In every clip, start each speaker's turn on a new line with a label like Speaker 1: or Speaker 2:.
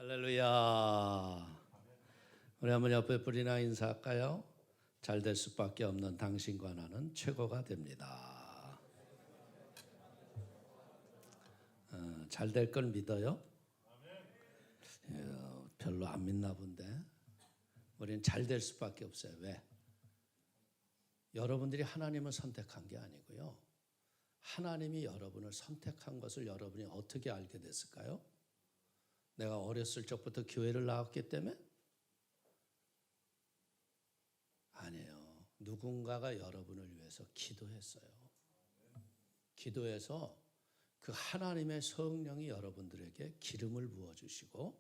Speaker 1: 할렐루야. 우리 한번 옆에 뿌리나 인사할까요? 잘 될 수밖에 없는 당신과 나는 최고가 됩니다. 잘 될 걸 믿어요? 별로 안 믿나 본데. 우리는 잘 될 수밖에 없어요. 왜? 여러분들이 하나님을 선택한 게 아니고요. 하나님이 여러분을 선택한 것을 여러분이 어떻게 알게 됐을까요? 내가 어렸을 적부터 교회를 나왔기 때문에? 아니에요. 누군가가 여러분을 위해서 기도했어요. 기도해서 그 하나님의 성령이 여러분들에게 기름을 부어주시고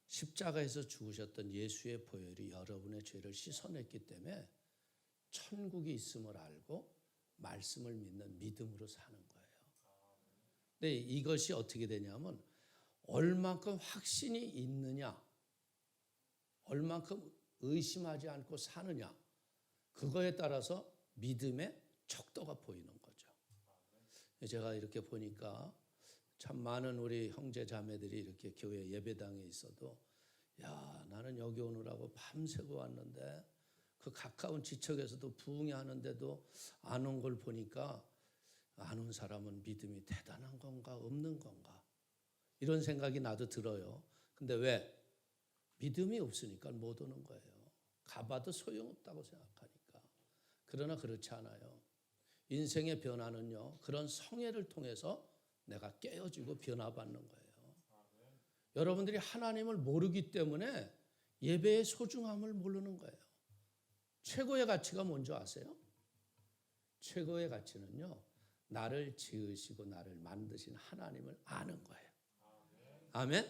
Speaker 1: 십자가에서 죽으셨던 예수의 보혈이 여러분의 죄를 씻어냈기 때문에 천국이 있음을 알고 말씀을 믿는 믿음으로 사는 거예요. 근데 이것이 어떻게 되냐면 얼만큼 확신이 있느냐, 얼만큼 의심하지 않고 사느냐, 그거에 따라서 믿음의 척도가 보이는 거죠. 제가 이렇게 보니까 참 많은 우리 형제 자매들이 이렇게 교회 예배당에 있어도 야, 나는 여기 오느라고 밤새고 왔는데 그 가까운 지척에서도 부흥회 하는데도 안 온 걸 보니까 안 온 사람은 믿음이 대단한 건가 없는 건가 이런 생각이 나도 들어요. 근데 왜? 믿음이 없으니까 못 오는 거예요. 가봐도 소용없다고 생각하니까. 그러나 그렇지 않아요. 인생의 변화는요, 그런 성회를 통해서 내가 깨어지고 변화받는 거예요. 여러분들이 하나님을 모르기 때문에 예배의 소중함을 모르는 거예요. 최고의 가치가 뭔지 아세요? 최고의 가치는요, 나를 지으시고 나를 만드신 하나님을 아는 거예요. 아멘?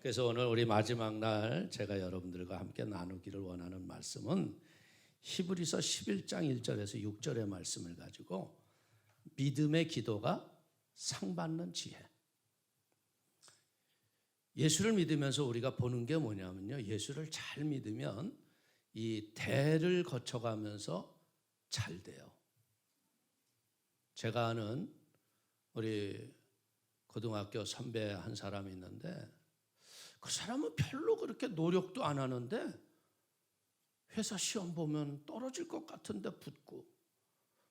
Speaker 1: 그래서 오늘 우리 마지막 날 제가 여러분들과 함께 나누기를 원하는 말씀은 히브리서 11장 1절에서 6절의 말씀을 가지고 믿음의 기도가 상받는 지혜. 예수를 믿으면서 우리가 보는 게 뭐냐면요, 예수를 잘 믿으면 이 대를 거쳐가면서 잘 돼요. 제가 아는 우리 고등학교 선배 한 사람이 있는데 그 사람은 별로 그렇게 노력도 안 하는데 회사 시험 보면 떨어질 것 같은데 붙고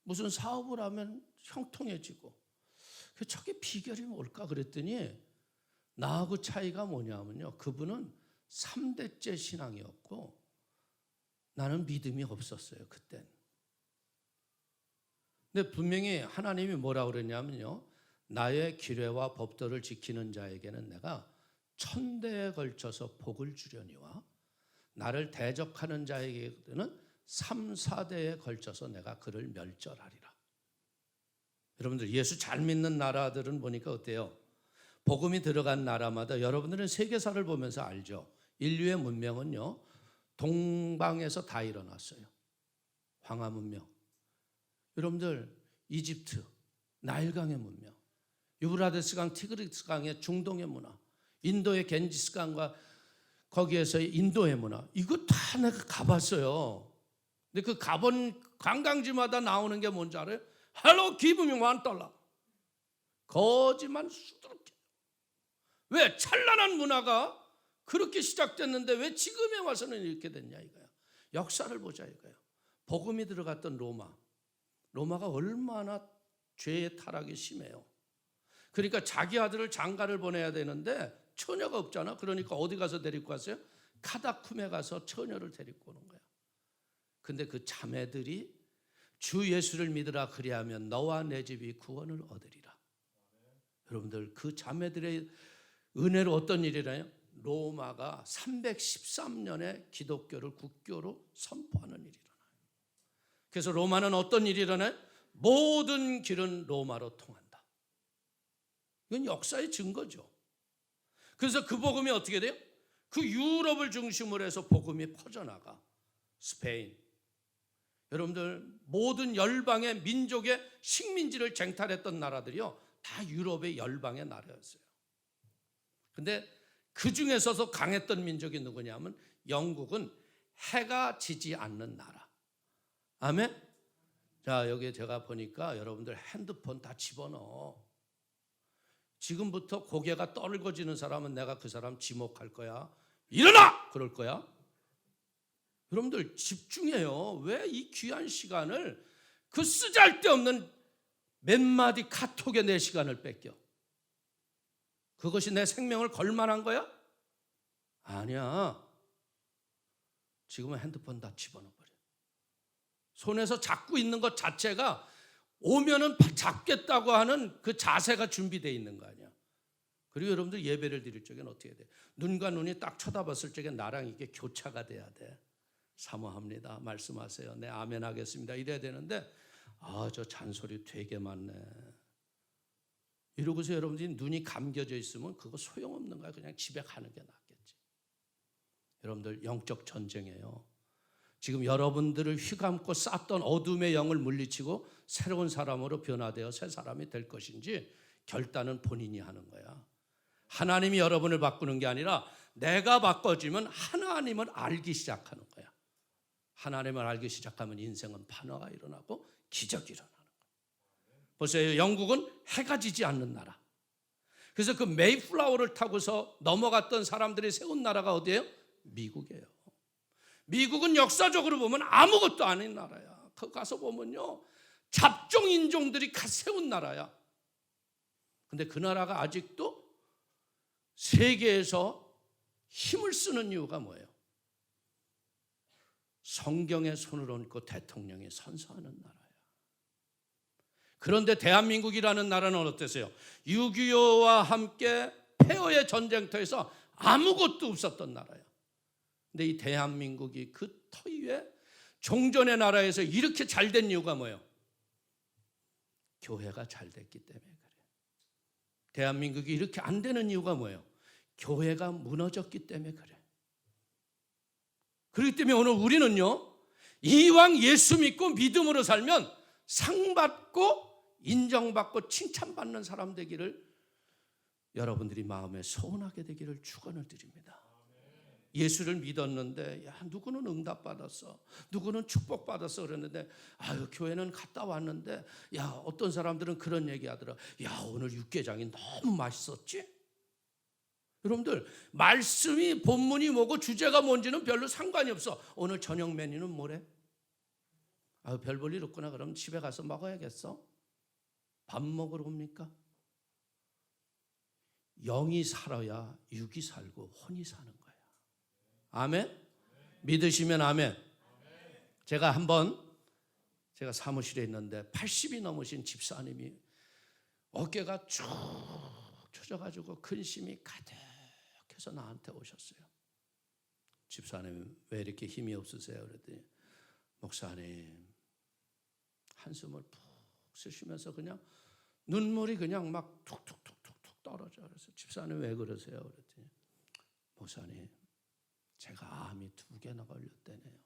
Speaker 1: 무슨 사업을 하면 형통해지고 저게 비결이 뭘까 그랬더니 나하고 차이가 뭐냐면요, 그분은 3대째 신앙이었고 나는 믿음이 없었어요. 그땐. 근데 분명히 하나님이 뭐라고 그랬냐면요, 나의 규례와 법도를 지키는 자에게는 내가 1000대에 걸쳐서 복을 주려니와 나를 대적하는 자에게는 3, 4대에 걸쳐서 내가 그를 멸절하리라. 여러분들 예수 잘 믿는 나라들은 보니까 어때요? 복음이 들어간 나라마다 여러분들은 세계사를 보면서 알죠. 인류의 문명은요, 동방에서 다 일어났어요. 황하 문명. 여러분들 이집트, 나일강의 문명, 유브라데스강, 티그리스강의 중동의 문화, 인도의 겐지스강과 거기에서의 인도의 문화, 이거 다 내가 가봤어요. 근데 그 가본 관광지마다 나오는 게 뭔지 알아요? Hello, give me $1. 거지만 수두룩해. 왜? 찬란한 문화가 그렇게 시작됐는데 왜 지금에 와서는 이렇게 됐냐 이거야. 역사를 보자 이거야. 복음이 들어갔던 로마가 얼마나 죄의 타락이 심해요. 그러니까 자기 아들을 장가를 보내야 되는데 처녀가 없잖아. 그러니까 어디 가서 데리고 갔어요? 카다쿰에 가서 처녀를 데리고 오는 거야. 근데 그 자매들이 주 예수를 믿으라 그리하면 너와 내 집이 구원을 얻으리라. 여러분들 그 자매들의 은혜로 어떤 일이 일어나요? 로마가 313년에 기독교를 국교로 선포하는 일이 일어나요. 그래서 로마는 어떤 일이 일어나요? 모든 길은 로마로 통한다. 이건 역사의 증거죠. 그래서 그 복음이 어떻게 돼요? 그 유럽을 중심으로 해서 복음이 퍼져나가. 스페인. 여러분들 모든 열방의 민족의 식민지를 쟁탈했던 나라들이요, 다 유럽의 열방의 나라였어요. 근데 그 중에서도 강했던 민족이 누구냐면 영국은 해가 지지 않는 나라. 아멘? 자, 여기 제가 보니까 여러분들 핸드폰 다 집어넣어. 지금부터 고개가 떨궈지는 사람은 내가 그 사람 지목할 거야. 일어나! 그럴 거야. 여러분들 집중해요. 왜 이 귀한 시간을 그 쓰잘데없는 몇 마디 카톡에 내 시간을 뺏겨? 그것이 내 생명을 걸만한 거야? 아니야. 지금은 핸드폰 다 집어넣어버려. 손에서 잡고 있는 것 자체가 오면은 잡겠다고 하는 그 자세가 준비되어 있는 거 아니야. 그리고 여러분들 예배를 드릴 적에는 어떻게 해야 돼? 눈과 눈이 딱 쳐다봤을 적에 나랑 이게 교차가 돼야 돼. 사모합니다. 말씀하세요. 네, 아멘 하겠습니다. 이래야 되는데 저 잔소리 되게 많네. 이러고서 여러분들이 눈이 감겨져 있으면 그거 소용없는 거야. 그냥 집에 가는 게 낫겠지. 여러분들 영적 전쟁이에요. 지금 여러분들을 휘감고 쌌던 어둠의 영을 물리치고 새로운 사람으로 변화되어 새 사람이 될 것인지 결단은 본인이 하는 거야. 하나님이 여러분을 바꾸는 게 아니라 내가 바꿔지면 하나님을 알기 시작하는 거야. 하나님을 알기 시작하면 인생은 변화가 일어나고 기적이 일어나는 거야. 보세요. 영국은 해가 지지 않는 나라. 그래서 그 메이플라워를 타고서 넘어갔던 사람들이 세운 나라가 어디예요? 미국이에요. 미국은 역사적으로 보면 아무것도 아닌 나라야. 그 가서 보면요, 잡종 인종들이 세운 나라야. 근데 그 나라가 아직도 세계에서 힘을 쓰는 이유가 뭐예요? 성경에 손을 얹고 대통령이 선서하는 나라야. 그런데 대한민국이라는 나라는 어땠어요? 6.25와 함께 폐허의 전쟁터에서 아무것도 없었던 나라야. 근데 이 대한민국이 그 터위에 종전의 나라에서 이렇게 잘 된 이유가 뭐예요? 교회가 잘 됐기 때문에 그래. 대한민국이 이렇게 안 되는 이유가 뭐예요? 교회가 무너졌기 때문에 그래. 그렇기 때문에 오늘 우리는요, 이왕 예수 믿고 믿음으로 살면 상 받고 인정받고 칭찬받는 사람 되기를 여러분들이 마음에 소원하게 되기를 축원을 드립니다. 예수를 믿었는데 누구는 응답받았어, 누구는 축복받았어 그랬는데 교회는 갔다 왔는데 어떤 사람들은 그런 얘기 하더라. 오늘 육개장이 너무 맛있었지? 여러분들 말씀이 본문이 뭐고 주제가 뭔지는 별로 상관이 없어. 오늘 저녁 메뉴는 뭐래? 별 볼 일 없구나. 그럼 집에 가서 먹어야겠어. 밥 먹으러 옵니까? 영이 살아야 육이 살고 혼이 사는 거야. 아멘? 믿으시면 아멘. 제가 사무실에 있는데 80이 넘으신 집사님이 어깨가 쭉 쳐져가지고 근심이 가득해서 나한테 오셨어요. 집사님 왜 이렇게 힘이 없으세요? 그랬더니 목사님, 한숨을 푹 쉬시면서 그냥 눈물이 그냥 막 툭툭툭툭툭 떨어져. 그래서 집사님 왜 그러세요? 그랬더니 목사님, 제가 암이 2개나 걸렸대네요.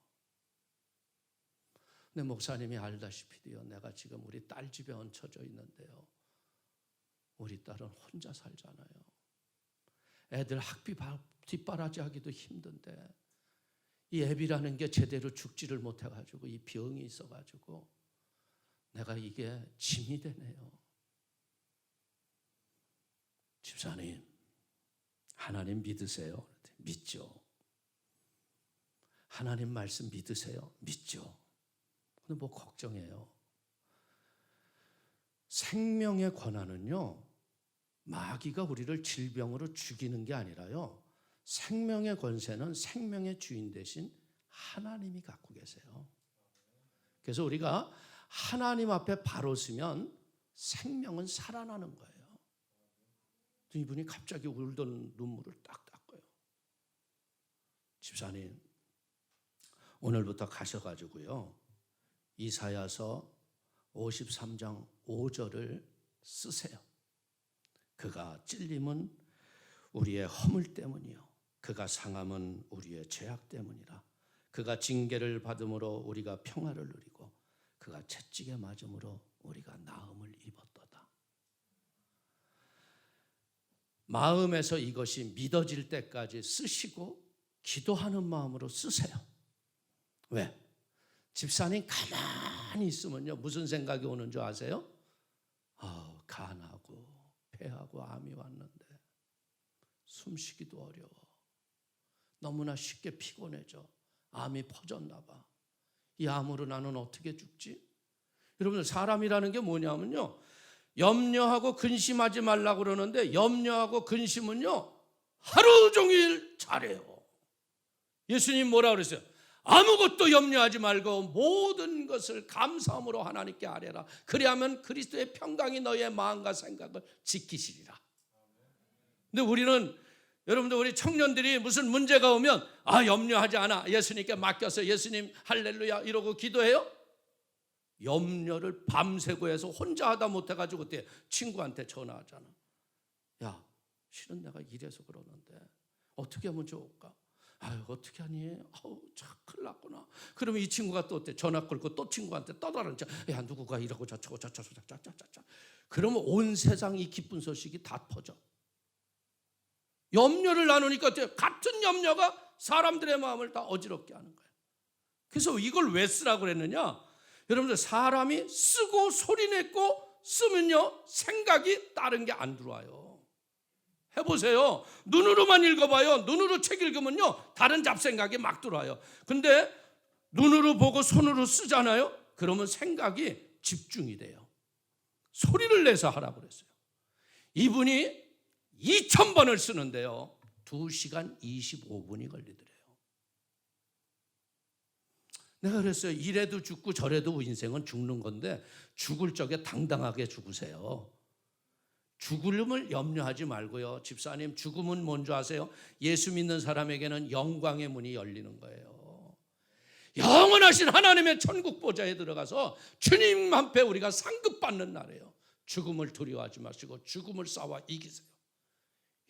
Speaker 1: 근데 목사님이 알다시피요, 내가 지금 우리 딸 집에 얹혀져 있는데요, 우리 딸은 혼자 살잖아요. 애들 학비 뒷바라지 하기도 힘든데 이 애비라는 게 제대로 죽지를 못해가지고 이 병이 있어가지고 내가 이게 짐이 되네요. 집사님, 하나님 믿으세요? 믿죠. 하나님 말씀 믿으세요? 믿죠. 근데 뭐 걱정해요? 생명의 권한은요, 마귀가 우리를 질병으로 죽이는 게 아니라요, 생명의 권세는 생명의 주인 대신 하나님이 갖고 계세요. 그래서 우리가 하나님 앞에 바로 서면 생명은 살아나는 거예요. 이분이 갑자기 울던 눈물을 딱 닦아요. 집사님, 오늘부터 가셔가지고요, 이사야서 53장 5절을 쓰세요. 그가 찔림은 우리의 허물 때문이요, 그가 상함은 우리의 죄악 때문이라. 그가 징계를 받음으로 우리가 평화를 누리고 그가 채찍에 맞음으로 우리가 나음을 입었도다. 마음에서 이것이 믿어질 때까지 쓰시고 기도하는 마음으로 쓰세요. 왜? 집사님 가만히 있으면요, 무슨 생각이 오는 줄 아세요? 간하고 폐하고 암이 왔는데 숨쉬기도 어려워. 너무나 쉽게 피곤해져. 암이 퍼졌나 봐. 이 암으로 나는 어떻게 죽지? 여러분들, 사람이라는 게 뭐냐면요, 염려하고 근심하지 말라고 그러는데 염려하고 근심은요 하루 종일 잘해요. 예수님 뭐라 그랬어요? 아무것도 염려하지 말고 모든 것을 감사함으로 하나님께 아뢰라. 그리하면 그리스도의 평강이 너의 마음과 생각을 지키시리라. 근데 우리는, 여러분들, 우리 청년들이 무슨 문제가 오면 염려하지 않아, 예수님께 맡겨서 예수님 할렐루야 이러고 기도해요? 염려를 밤새고 해서 혼자 하다 못해가지고 그때 친구한테 전화하잖아. 야, 실은 내가 이래서 그러는데 어떻게 하면 좋을까? 어떻게 하니? 참 큰일 났구나. 그러면 이 친구가 또 어때? 전화 걸고 또 친구한테 떠다른 자, 야, 누구가 이러고 저쩌고 짜짜짜짜짜짜. 그러면 온 세상 이 기쁜 소식이 다 퍼져. 염려를 나누니까 같은 염려가 사람들의 마음을 다 어지럽게 하는 거예요. 그래서 이걸 왜 쓰라고 그랬느냐? 여러분들, 사람이 쓰고 소리내고 쓰면요 생각이 다른 게 안 들어와요. 해보세요. 눈으로만 읽어봐요. 눈으로 책 읽으면요 다른 잡생각이 막 들어와요. 근데 눈으로 보고 손으로 쓰잖아요. 그러면 생각이 집중이 돼요. 소리를 내서 하라고 그랬어요. 이분이 2000번을 쓰는데요 2시간 25분이 걸리더래요. 내가 그랬어요. 이래도 죽고 저래도 인생은 죽는 건데 죽을 적에 당당하게 죽으세요. 죽음을 염려하지 말고요. 집사님, 죽음은 뭔지 아세요? 예수 믿는 사람에게는 영광의 문이 열리는 거예요. 영원하신 하나님의 천국 보좌에 들어가서 주님 앞에 우리가 상급받는 날이에요. 죽음을 두려워하지 마시고 죽음을 싸워 이기세요.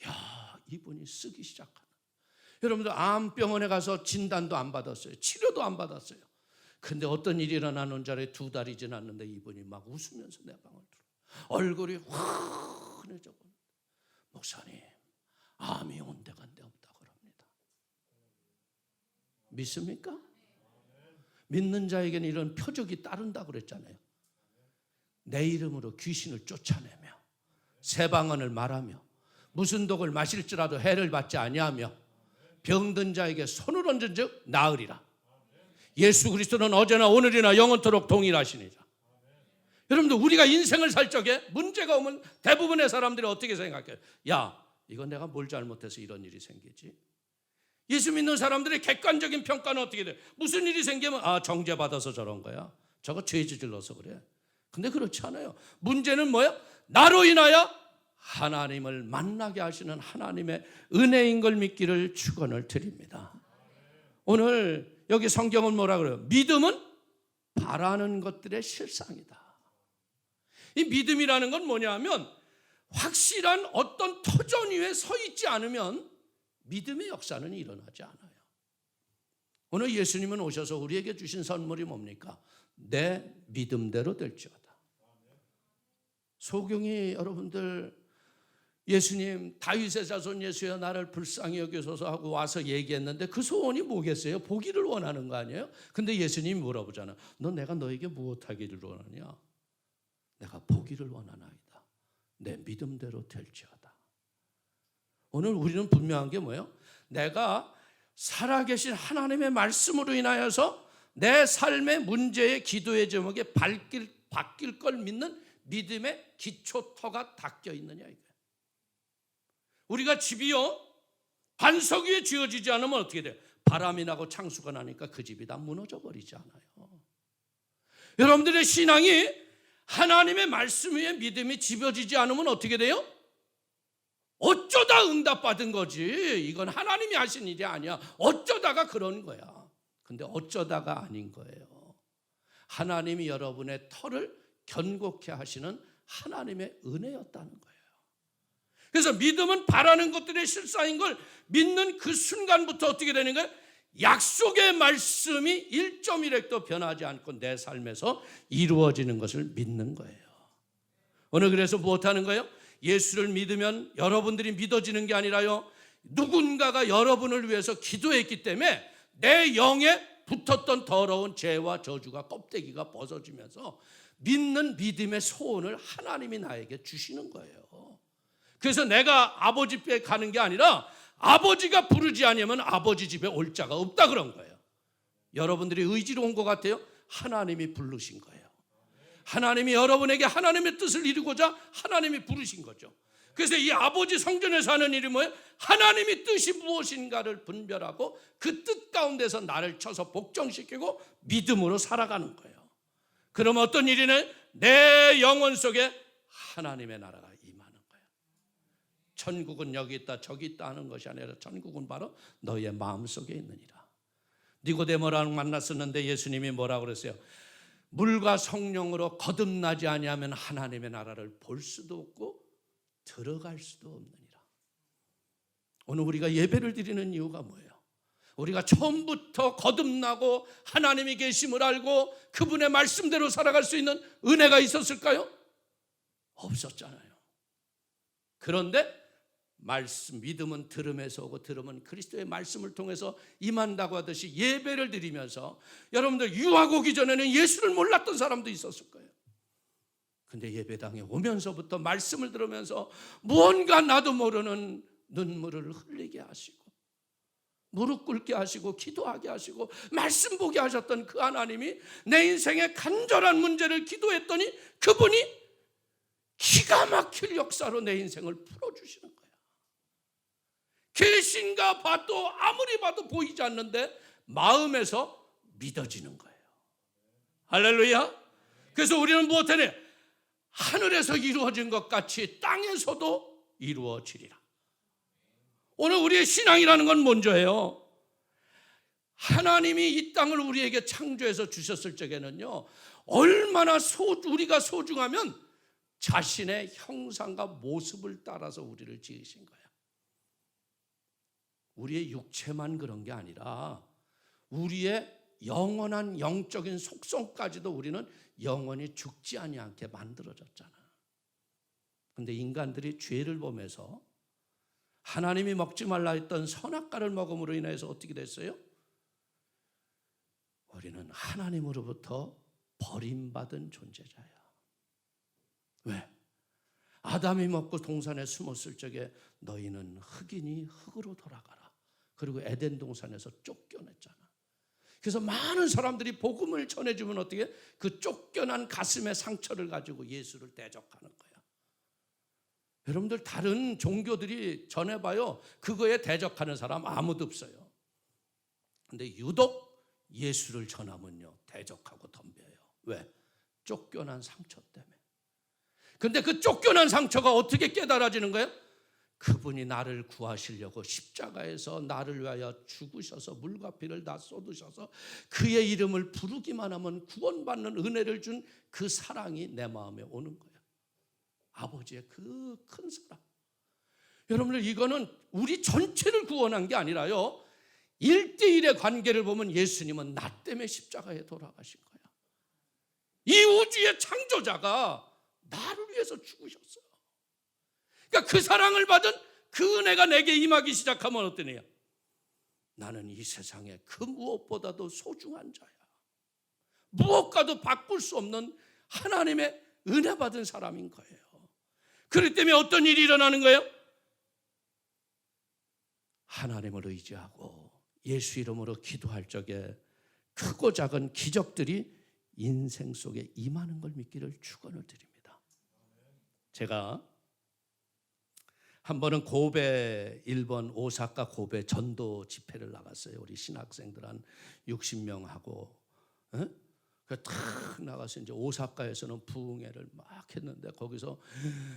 Speaker 1: 야, 이분이 쓰기 시작하는. 여러분들, 암병원에 가서 진단도 안 받았어요. 치료도 안 받았어요. 근데 어떤 일이 일어나는 줄 알아요? 2달이 지났는데 이분이 막 웃으면서 내 방을 들어. 얼굴이 환해져 버려. 목사님, 암이 온 데가 없다고 합니다. 믿습니까? 믿는 자에게는 이런 표적이 따른다고 그랬잖아요. 내 이름으로 귀신을 쫓아내며 새 방언을 말하며 무슨 독을 마실지라도 해를 받지 아니하며 병든 자에게 손을 얹은 즉 나으리라. 예수 그리스도는 어제나 오늘이나 영원토록 동일하시니라. 여러분들, 우리가 인생을 살 적에 문제가 오면 대부분의 사람들이 어떻게 생각해요? 야, 이거 내가 뭘 잘못해서 이런 일이 생기지? 예수 믿는 사람들의 객관적인 평가는 어떻게 돼요? 무슨 일이 생기면 정죄받아서 저런 거야. 저거 죄 저질러서 그래. 근데 그렇지 않아요. 문제는 뭐야? 나로 인하여 하나님을 만나게 하시는 하나님의 은혜인 걸 믿기를 축원을 드립니다. 오늘 여기 성경은 뭐라 그래요? 믿음은 바라는 것들의 실상이다. 이 믿음이라는 건 뭐냐면 확실한 어떤 터전 위에 서 있지 않으면 믿음의 역사는 일어나지 않아요. 오늘 예수님은 오셔서 우리에게 주신 선물이 뭡니까? 내 믿음대로 될지어다. 소경이, 여러분들, 예수님, 다윗의 자손 예수여 나를 불쌍히 여기소서 하고 와서 얘기했는데 그 소원이 뭐겠어요? 보기를 원하는 거 아니에요? 근데 예수님이 물어보잖아. 너 내가 너에게 무엇하기를 원하냐? 내가 보기를 원하나이다. 내 믿음대로 될지어다. 오늘 우리는 분명한 게 뭐예요? 내가 살아계신 하나님의 말씀으로 인하여서 내 삶의 문제의 기도의 제목에 바뀔 걸 믿는 믿음의 기초터가 닦여 있느냐 이거예요. 우리가 집이요 반석 위에 지어지지 않으면 어떻게 돼요? 바람이 나고 창수가 나니까 그 집이 다 무너져 버리지 않아요. 여러분들의 신앙이 하나님의 말씀 위에 믿음이 지어지지 않으면 어떻게 돼요? 어쩌다 응답받은 거지. 이건 하나님이 하신 일이 아니야. 어쩌다가 그런 거야. 근데 어쩌다가 아닌 거예요. 하나님이 여러분의 터를 견고케 하시는 하나님의 은혜였다는 거예요. 그래서 믿음은 바라는 것들의 실상인 걸 믿는 그 순간부터 어떻게 되는 거예요? 약속의 말씀이 1.1획도 변하지 않고 내 삶에서 이루어지는 것을 믿는 거예요. 오늘 그래서 무엇하는 거예요? 예수를 믿으면 여러분들이 믿어지는 게 아니라요, 누군가가 여러분을 위해서 기도했기 때문에 내 영에 붙었던 더러운 죄와 저주가 껍데기가 벗어지면서 믿는 믿음의 소원을 하나님이 나에게 주시는 거예요. 그래서 내가 아버지 집에 가는 게 아니라 아버지가 부르지 않으면 아버지 집에 올 자가 없다 그런 거예요. 여러분들이 의지로 온 것 같아요? 하나님이 부르신 거예요. 하나님이 여러분에게 하나님의 뜻을 이루고자 하나님이 부르신 거죠. 그래서 이 아버지 성전에서 하는 일이 뭐예요? 하나님의 뜻이 무엇인가를 분별하고 그 뜻 가운데서 나를 쳐서 복종시키고 믿음으로 살아가는 거예요. 그럼 어떤 일이냐? 내 영혼 속에 하나님의 나라가 임하는 거예요. 천국은 여기 있다 저기 있다 하는 것이 아니라 천국은 바로 너의 마음속에 있느니라. 니고데모랑 만났었는데 예수님이 뭐라고 그랬어요? 물과 성령으로 거듭나지 아니하면 하나님의 나라를 볼 수도 없고 들어갈 수도 없느니라. 오늘 우리가 예배를 드리는 이유가 뭐예요? 우리가 처음부터 거듭나고 하나님이 계심을 알고 그분의 말씀대로 살아갈 수 있는 은혜가 있었을까요? 없었잖아요. 그런데 말씀, 믿음은 들음에서 오고 들음은 그리스도의 말씀을 통해서 임한다고 하듯이 예배를 드리면서 여러분들 유학 오기 전에는 예수를 몰랐던 사람도 있었을 거예요. 근데 예배당에 오면서부터 말씀을 들으면서 무언가 나도 모르는 눈물을 흘리게 하시고 무릎 꿇게 하시고 기도하게 하시고 말씀 보게 하셨던 그 하나님이 내 인생의 간절한 문제를 기도했더니 그분이 기가 막힐 역사로 내 인생을 풀어주시는 거예요. 계신가 봐도 아무리 봐도 보이지 않는데 마음에서 믿어지는 거예요. 할렐루야. 그래서 우리는 무엇하냐? 하늘에서 이루어진 것 같이 땅에서도 이루어지리라. 오늘 우리의 신앙이라는 건 먼저예요. 하나님이 이 땅을 우리에게 창조해서 주셨을 적에는요, 얼마나 우리가 소중하면 자신의 형상과 모습을 따라서 우리를 지으신 거예요. 우리의 육체만 그런 게 아니라 우리의 영원한 영적인 속성까지도 우리는 영원히 죽지 아니하게 만들어졌잖아. 그런데 인간들이 죄를 범해서 하나님이 먹지 말라 했던 선악과를 먹음으로 인해서 어떻게 됐어요? 우리는 하나님으로부터 버림받은 존재자야. 왜? 아담이 먹고 동산에 숨었을 적에 너희는 흙이니 흙으로 돌아가라. 그리고 에덴 동산에서 쫓겨냈잖아. 그래서 많은 사람들이 복음을 전해주면 어떻게? 그 쫓겨난 가슴의 상처를 가지고 예수를 대적하는 거야. 여러분들 다른 종교들이 전해봐요. 그거에 대적하는 사람 아무도 없어요. 근데 유독 예수를 전하면요 대적하고 덤벼요. 왜? 쫓겨난 상처 때문에. 근데 그 쫓겨난 상처가 어떻게 깨달아지는 거예요? 그분이 나를 구하시려고 십자가에서 나를 위하여 죽으셔서 물과 피를 다 쏟으셔서 그의 이름을 부르기만 하면 구원받는 은혜를 준 그 사랑이 내 마음에 오는 거예요. 아버지의 그 큰 사랑. 여러분들 이거는 우리 전체를 구원한 게 아니라요, 1대1의 관계를 보면 예수님은 나 때문에 십자가에 돌아가신 거야. 이 우주의 창조자가 나를 위해서 죽으셨어요. 그러니까 그 사랑을 받은 그 은혜가 내게 임하기 시작하면 어떠냐? 나는 이 세상에 그 무엇보다도 소중한 자야. 무엇과도 바꿀 수 없는 하나님의 은혜 받은 사람인 거예요. 그렇기 때문에 어떤 일이 일어나는 거예요? 하나님을 의지하고 예수 이름으로 기도할 적에 크고 작은 기적들이 인생 속에 임하는 걸 믿기를 축원을 드립니다. 제가 한 번은 고베, 일본 오사카 고베 전도 집회를 나갔어요. 우리 신학생들 한 60명하고 탁 나가서 이제 오사카에서는 부흥회를 막 했는데 거기서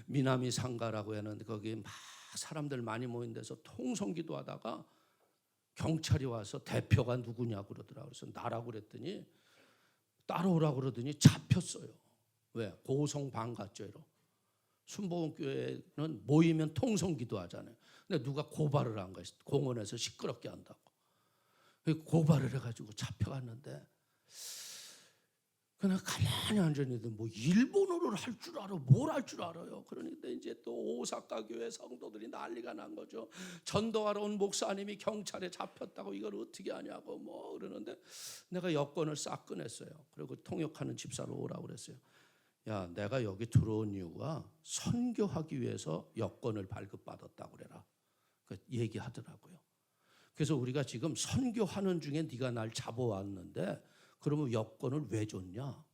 Speaker 1: 미나미 상가라고 했는데 거기 막 사람들 많이 모인 데서 통성기도 하다가 경찰이 와서 대표가 누구냐고 그러더라고요. 그래서 나라고 그랬더니 따라오라고 그러더니 잡혔어요. 왜? 고성방가죄로. 순복음교회는 모이면 통성기도 하잖아요. 근데 누가 고발을 한 거예요. 공원에서 시끄럽게 한다고. 고발을 해가지고 잡혀갔는데 그냥 가만히 앉아있는데 뭐 일본어를 할 줄 알아? 뭘 할 줄 알아요? 그러니까 이제 또 오사카 교회 성도들이 난리가 난 거죠. 전도하러 온 목사님이 경찰에 잡혔다고 이걸 어떻게 하냐고 뭐 그러는데 내가 여권을 싹 꺼냈어요. 그리고 통역하는 집사로 오라고 그랬어요. 야, 내가 여기 들어온 이유가 선교하기 위해서 여권을 발급받았다고 그래라. 얘기하더라고요. 그래서 우리가 지금 선교하는 중에 네가 날 잡아왔는데 그러면 여권을 왜 줬냐?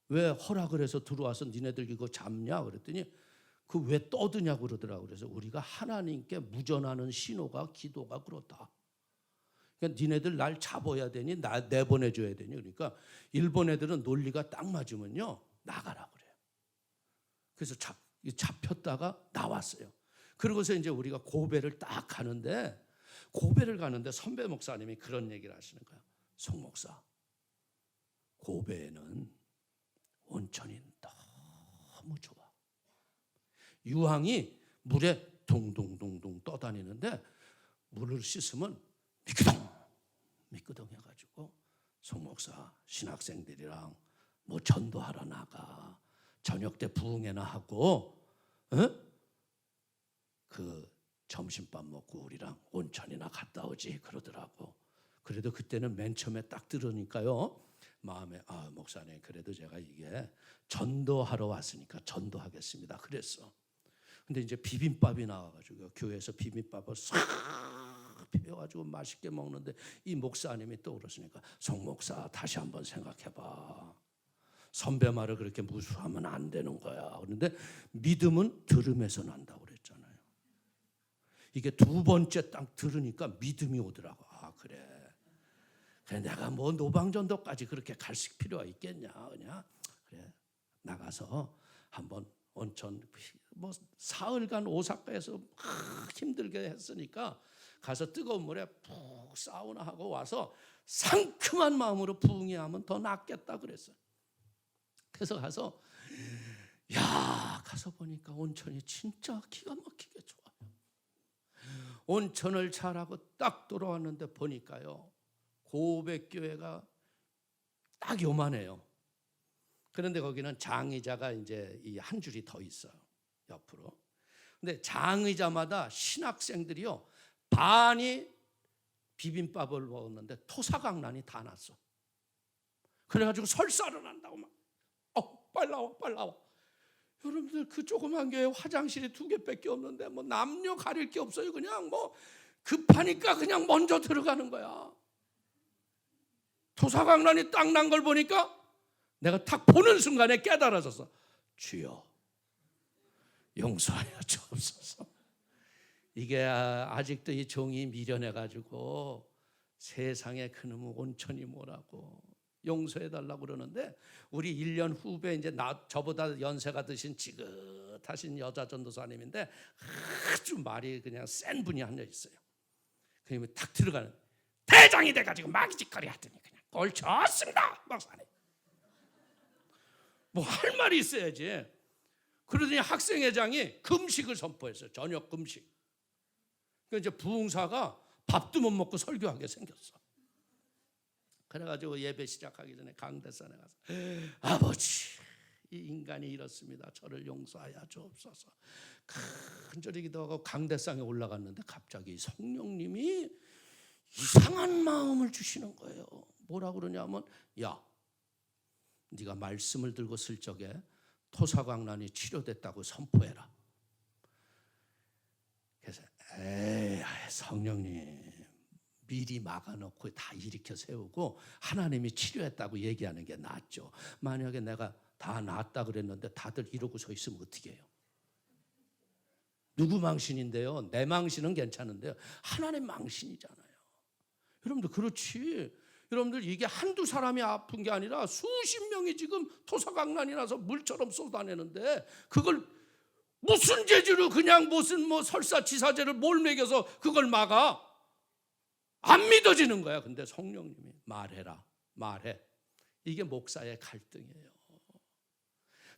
Speaker 1: 왜 허락을 해서 들어와서 니네들 이거 잡냐? 그랬더니 그 왜 떠드냐고 그러더라고요. 그래서 우리가 하나님께 무전하는 신호가 기도가 그렇다. 그러니까 니네들 날 잡아야 되니 나 내보내줘야 되니. 그러니까 일본 애들은 논리가 딱 맞으면요 나가라 그래요. 그래서 잡혔다가 나왔어요. 그러고서 이제 우리가 고베를 딱 가는데 고베를 가는데 선배 목사님이 그런 얘기를 하시는 거예요. 송 목사, 고베에는 온천이 너무 좋아. 유황이 물에 동동동동 떠다니는데 물을 씻으면 미끄덩 해가지고 송 목사 신학생들이랑 뭐 전도하러 나가 저녁 때 부흥회나 하고 그 점심밥 먹고 우리랑 온천이나 갔다 오지 그러더라고. 그래도 그때는 맨 처음에 딱 들으니까요 마음에 목사님 그래도 제가 이게 전도하러 왔으니까 전도하겠습니다 그랬어. 근데 이제 비빔밥이 나와가지고 교회에서 비빔밥을 싹 비벼가지고 맛있게 먹는데 이 목사님이 떠오르시니까 송 목사 다시 한번 생각해봐. 선배 말을 그렇게 무수하면 안 되는 거야. 그런데 믿음은 들음에서 난다고 그랬잖아요. 이게 두 번째 딱 들으니까 믿음이 오더라고. 그래 내가 뭐 노방전도까지 그렇게 갈 필요가 있겠냐. 그냥 그래 나가서 한번 온천 뭐 사흘간 오사카에서 힘들게 했으니까 가서 뜨거운 물에 푹 사우나하고 와서 상큼한 마음으로 부흥회하면 더 낫겠다 그랬어요. 그래서 가서 가서 보니까 온천이 진짜 기가 막히게 좋아요. 온천을 잘하고 딱 돌아왔는데 보니까요 고백교회가 딱 요만해요. 그런데 거기는 장의자가 이제 이 한 줄이 더 있어요 옆으로. 근데 장의자마다 신학생들이요 반이 비빔밥을 먹었는데 토사강난이 다 났어. 그래가지고 설사를 한다고 막 빨리 나와. 여러분들 그 조그만 교회 화장실이 2개밖에 없는데 뭐 남녀 가릴 게 없어요. 그냥 뭐 급하니까 그냥 먼저 들어가는 거야. 토사강난이 딱 난 걸 보니까 내가 딱 보는 순간에 깨달아졌어. 주여 용서하여 주옵소서. 이게 아직도 이 종이 미련해가지고 세상에 그놈의 온천이 뭐라고 용서해달라고 그러는데 우리 1년 후배 이제 저보다 연세가 드신 지긋하신 여자 전도사님인데 아주 말이 그냥 센 분이 한 명 있어요. 그러면 탁 들어가는 대장이 돼가지고 마기짓거리 하더니 그냥 꼴 좋습니다 목사님. 뭐 할 말이 있어야지. 그러더니 학생회장이 금식을 선포했어요. 저녁 금식. 그러니까 이제 부흥사가 밥도 못 먹고 설교하게 생겼어. 그래가지고 예배 시작하기 전에 강대산에 가서 아버지 이 인간이 이렇습니다. 저를 용서하여 주옵소서. 간절히 기도하고 강대상에 올라갔는데 갑자기 성령님이 이상한 마음을 주시는 거예요. 뭐라고 그러냐면 네가 말씀을 들고 쓸 적에 토사광난이 치료됐다고 선포해라. 그래서 성령님 미리 막아놓고 다 일으켜 세우고 하나님이 치료했다고 얘기하는 게 낫죠. 만약에 내가 다 낫다 그랬는데 다들 이러고 서 있으면 어떻게 해요? 누구 망신인데요? 내 망신은 괜찮은데요. 하나님 망신이잖아요. 여러분들 그렇지. 여러분들 이게 한두 사람이 아픈 게 아니라 수십 명이 지금 토사강난이 나서 물처럼 쏟아내는데 그걸 무슨 재주로 그냥 무슨 뭐 설사지사제를 뭘 먹여서 그걸 막아? 안 믿어지는 거야. 근데 성령님이 말해. 이게 목사의 갈등이에요.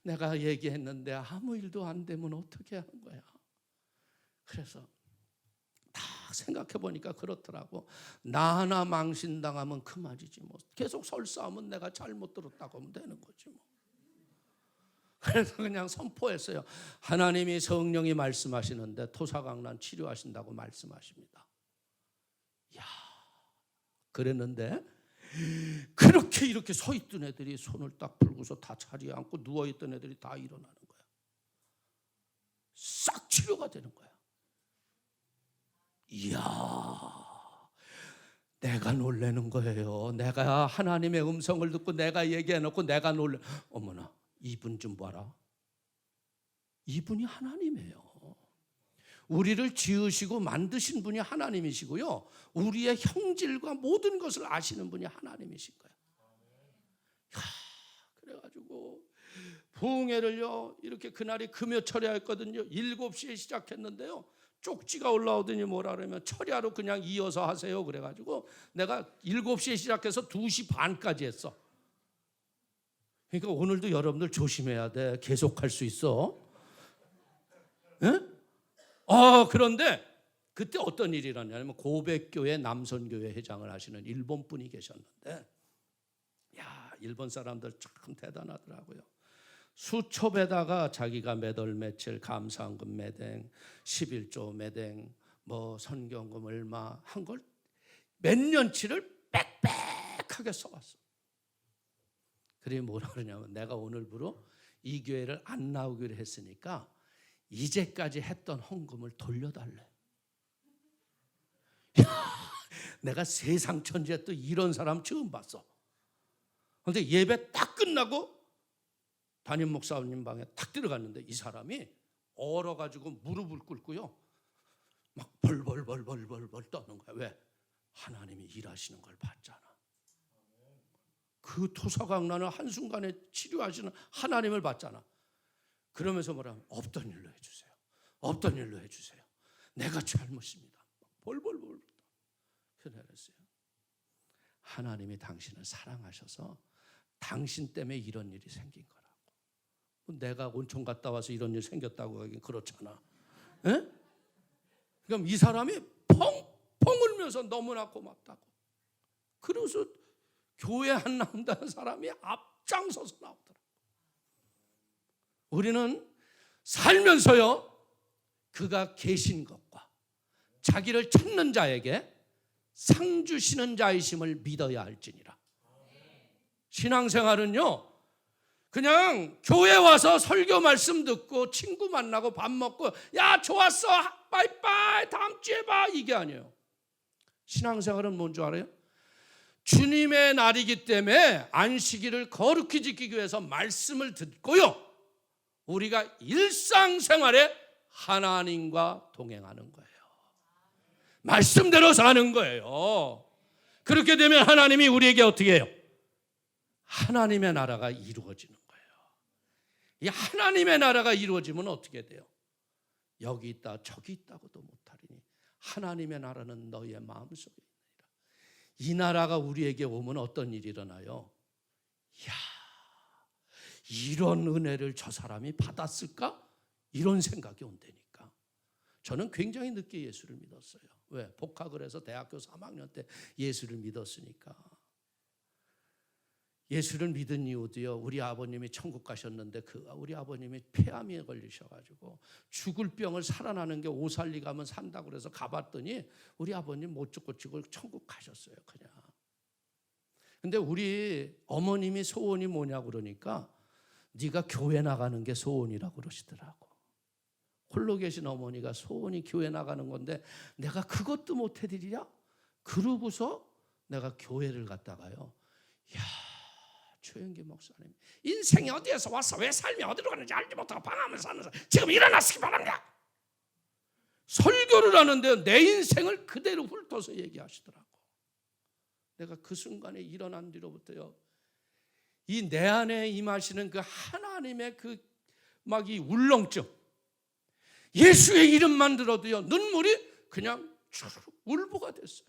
Speaker 1: 내가 얘기했는데 아무 일도 안 되면 어떻게 하는 거야? 그래서 다 생각해 보니까 그렇더라고. 나 하나 망신당하면 그만이지 뭐. 계속 설사하면 내가 잘못 들었다고 하면 되는 거지 뭐. 그래서 그냥 선포했어요. 하나님이 성령이 말씀하시는데 토사강난 치료하신다고 말씀하십니다. 그랬는데 그렇게 이렇게 서 있던 애들이 손을 딱 풀고서 다 자리에 앉고 누워있던 애들이 다 일어나는 거야. 싹 치료가 되는 거야. 이야, 내가 놀라는 거예요. 내가 하나님의 음성을 듣고 내가 얘기해놓고 내가 놀래. 어머나, 이분 좀 봐라. 이분이 하나님이에요. 우리를 지으시고 만드신 분이 하나님이시고요, 우리의 형질과 모든 것을 아시는 분이 하나님이신 거예요. 그래가지고 부흥회를요, 이렇게 그날이 금요 철야였거든요. 7시에 시작했는데요, 쪽지가 올라오더니 뭐라 그러면 철야로 그냥 이어서 하세요. 그래가지고 내가 7시에 시작해서 2시 반까지 했어. 그러니까 오늘도 여러분들 조심해야 돼. 계속할 수 있어. 응? 그런데 그때 어떤 일이 일어나냐면 고백교회 남선교회 회장을 하시는 일본 분이 계셨는데, 야, 일본 사람들 참 대단하더라고요. 수첩에다가 자기가 몇 월 며칠 감사헌금 매댕, 11조 매댕, 뭐 선경금 얼마 한 걸 몇 년치를 빽빽하게 써왔어. 그래 뭐라 그러냐면, 내가 오늘부로 이 교회를 안 나오기로 했으니까 이제까지 했던 헌금을 돌려달래. 내가 세상 천지에 또 이런 사람 처음 봤어. 그런데 예배 딱 끝나고 담임 목사님 방에 탁 들어갔는데 이 사람이 얼어가지고 무릎을 꿇고요, 막 벌벌 떠는 거야. 왜? 하나님이 일하시는 걸 봤잖아. 그 토사강난을 한순간에 치료하시는 하나님을 봤잖아. 그러면서 뭐라면 없던 일로 해주세요. 없던 일로 해주세요. 내가 잘못입니다. 벌벌 그랬어요. 하나님이 당신을 사랑하셔서 당신 때문에 이런 일이 생긴 거라고. 내가 온천 갔다 와서 이런 일 생겼다고 하긴 그렇잖아. 에? 그럼 이 사람이 펑펑 울면서 너무나 고맙다고. 그래서 교회 안 나온다는 사람이 앞장서서 나오더라고. 우리는 살면서요, 그가 계신 것과 자기를 찾는 자에게 상 주시는 자이심을 믿어야 할지니라. 신앙생활은요, 그냥 교회 와서 설교 말씀 듣고 친구 만나고 밥 먹고 야 좋았어 빠이빠이 다음 주에 봐, 이게 아니에요. 신앙생활은 뭔 줄 알아요? 주님의 날이기 때문에 안식일을 거룩히 지키기 위해서 말씀을 듣고요, 우리가 일상생활에 하나님과 동행하는 거예요. 말씀대로 사는 거예요. 그렇게 되면 하나님이 우리에게 어떻게 해요? 하나님의 나라가 이루어지는 거예요. 이 하나님의 나라가 이루어지면 어떻게 돼요? 여기 있다 저기 있다고도 못하리니 하나님의 나라는 너희의 마음속에 있느니라. 이 나라가 우리에게 오면 어떤 일이 일어나요? 이야, 이런 은혜를 저 사람이 받았을까? 이런 생각이 온다니까. 저는 굉장히 늦게 예수를 믿었어요. 왜? 복학을 해서 대학교 3학년 때 예수를 믿었으니까. 예수를 믿은 이유도요, 우리 아버님이 천국 가셨는데 우리 아버님이 폐암에 걸리셔가지고 죽을 병을 살아나는 게 오살리 가면 산다고 그래서 가봤더니 우리 아버님 못 죽고 천국 가셨어요, 그냥. 근데 우리 어머님이 소원이 뭐냐고 그러니까 네가 교회 나가는 게 소원이라고 그러시더라고. 홀로 계신 어머니가 소원이 교회 나가는 건데 내가 그것도 못 해드리랴? 그러고서 내가 교회를 갔다가요, 이야, 최영기 목사님 인생이 어디에서 왔어, 왜 삶이 어디로 가는지 알지 못하고 방황하면서 사는 사람 지금 일어나시기 바랍니다. 설교를 하는데 내 인생을 그대로 훑어서 얘기하시더라고. 내가 그 순간에 일어난 뒤로부터요, 이 내 안에 임하시는 그 하나님의 그 막 이 울렁증, 예수의 이름만 들어도요 눈물이 그냥 주르륵 울보가 됐어요.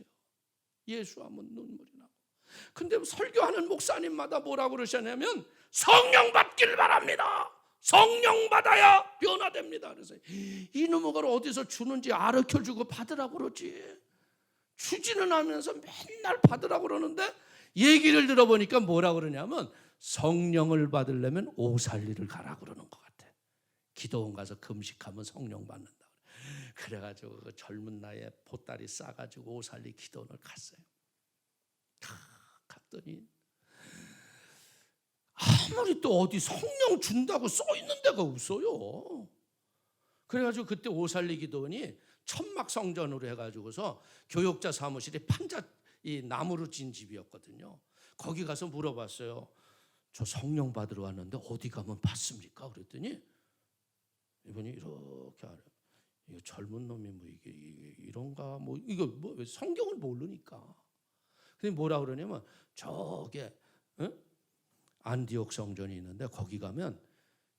Speaker 1: 예수하면 눈물이 나고. 근데 설교하는 목사님마다 뭐라고 그러셨냐면 성령 받길 바랍니다. 성령 받아야 변화됩니다. 그래서 이놈의 걸 어디서 주는지 알려주고 받으라고 그러지. 주지는 않으면서 맨날 받으라고 그러는데 얘기를 들어보니까 뭐라고 그러냐면 성령을 받으려면 오살리를 가라 그러는 것 같아. 기도원 가서 금식하면 성령 받는다. 그래가지고 그 젊은 나이에 보따리 싸가지고 오살리 기도원을 갔어요. 갔더니 아무리 또 어디 성령 준다고 써 있는 데가 없어요. 그래가지고 그때 오살리기도원이 천막 성전으로 해가지고서 교역자 사무실이 판자 이 나무로 진 집이었거든요. 거기 가서 물어봤어요. 저 성령 받으러 왔는데 어디 가면 받습니까? 그랬더니 이분이 이렇게 하래. 이거 젊은 놈이 뭐 이게 이런가 뭐 이거 뭐 성경을 모르니까. 근데 뭐라 그러냐면 저게 안디옥 성전이 있는데 거기 가면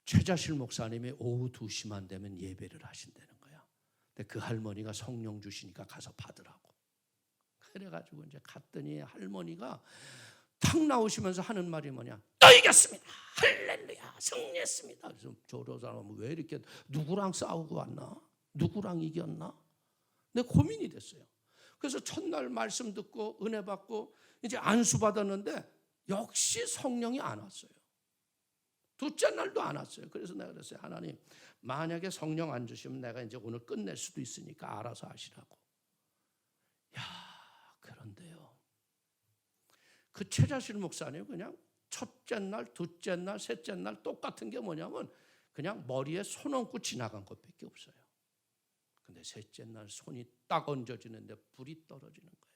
Speaker 1: 최자실 목사님이 오후 2시만 되면 예배를 하신다는 거야. 근데 그 할머니가 성령 주시니까 가서 받으라고. 그래가지고 이제 갔더니 할머니가 탁 나오시면서 하는 말이 뭐냐? 또 이겼습니다. 할렐루야, 승리했습니다. 그래서 저런 사람은 왜 이렇게 누구랑 싸우고 왔나? 누구랑 이겼나? 내 고민이 됐어요. 그래서 첫날 말씀 듣고 은혜 받고 이제 안수 받았는데 역시 성령이 안 왔어요. 둘째 날도 안 왔어요. 그래서 내가 그랬어요. 하나님, 만약에 성령 안 주시면 내가 이제 오늘 끝낼 수도 있으니까 알아서 하시라고. 야, 그런데요. 그 최자실 목사님 그냥 첫째 날, 둘째 날, 셋째 날 똑같은 게 뭐냐면 그냥 머리에 손 얹고 지나간 것밖에 없어요. 근데 셋째 날 손이 딱 얹어지는데 불이 떨어지는 거야.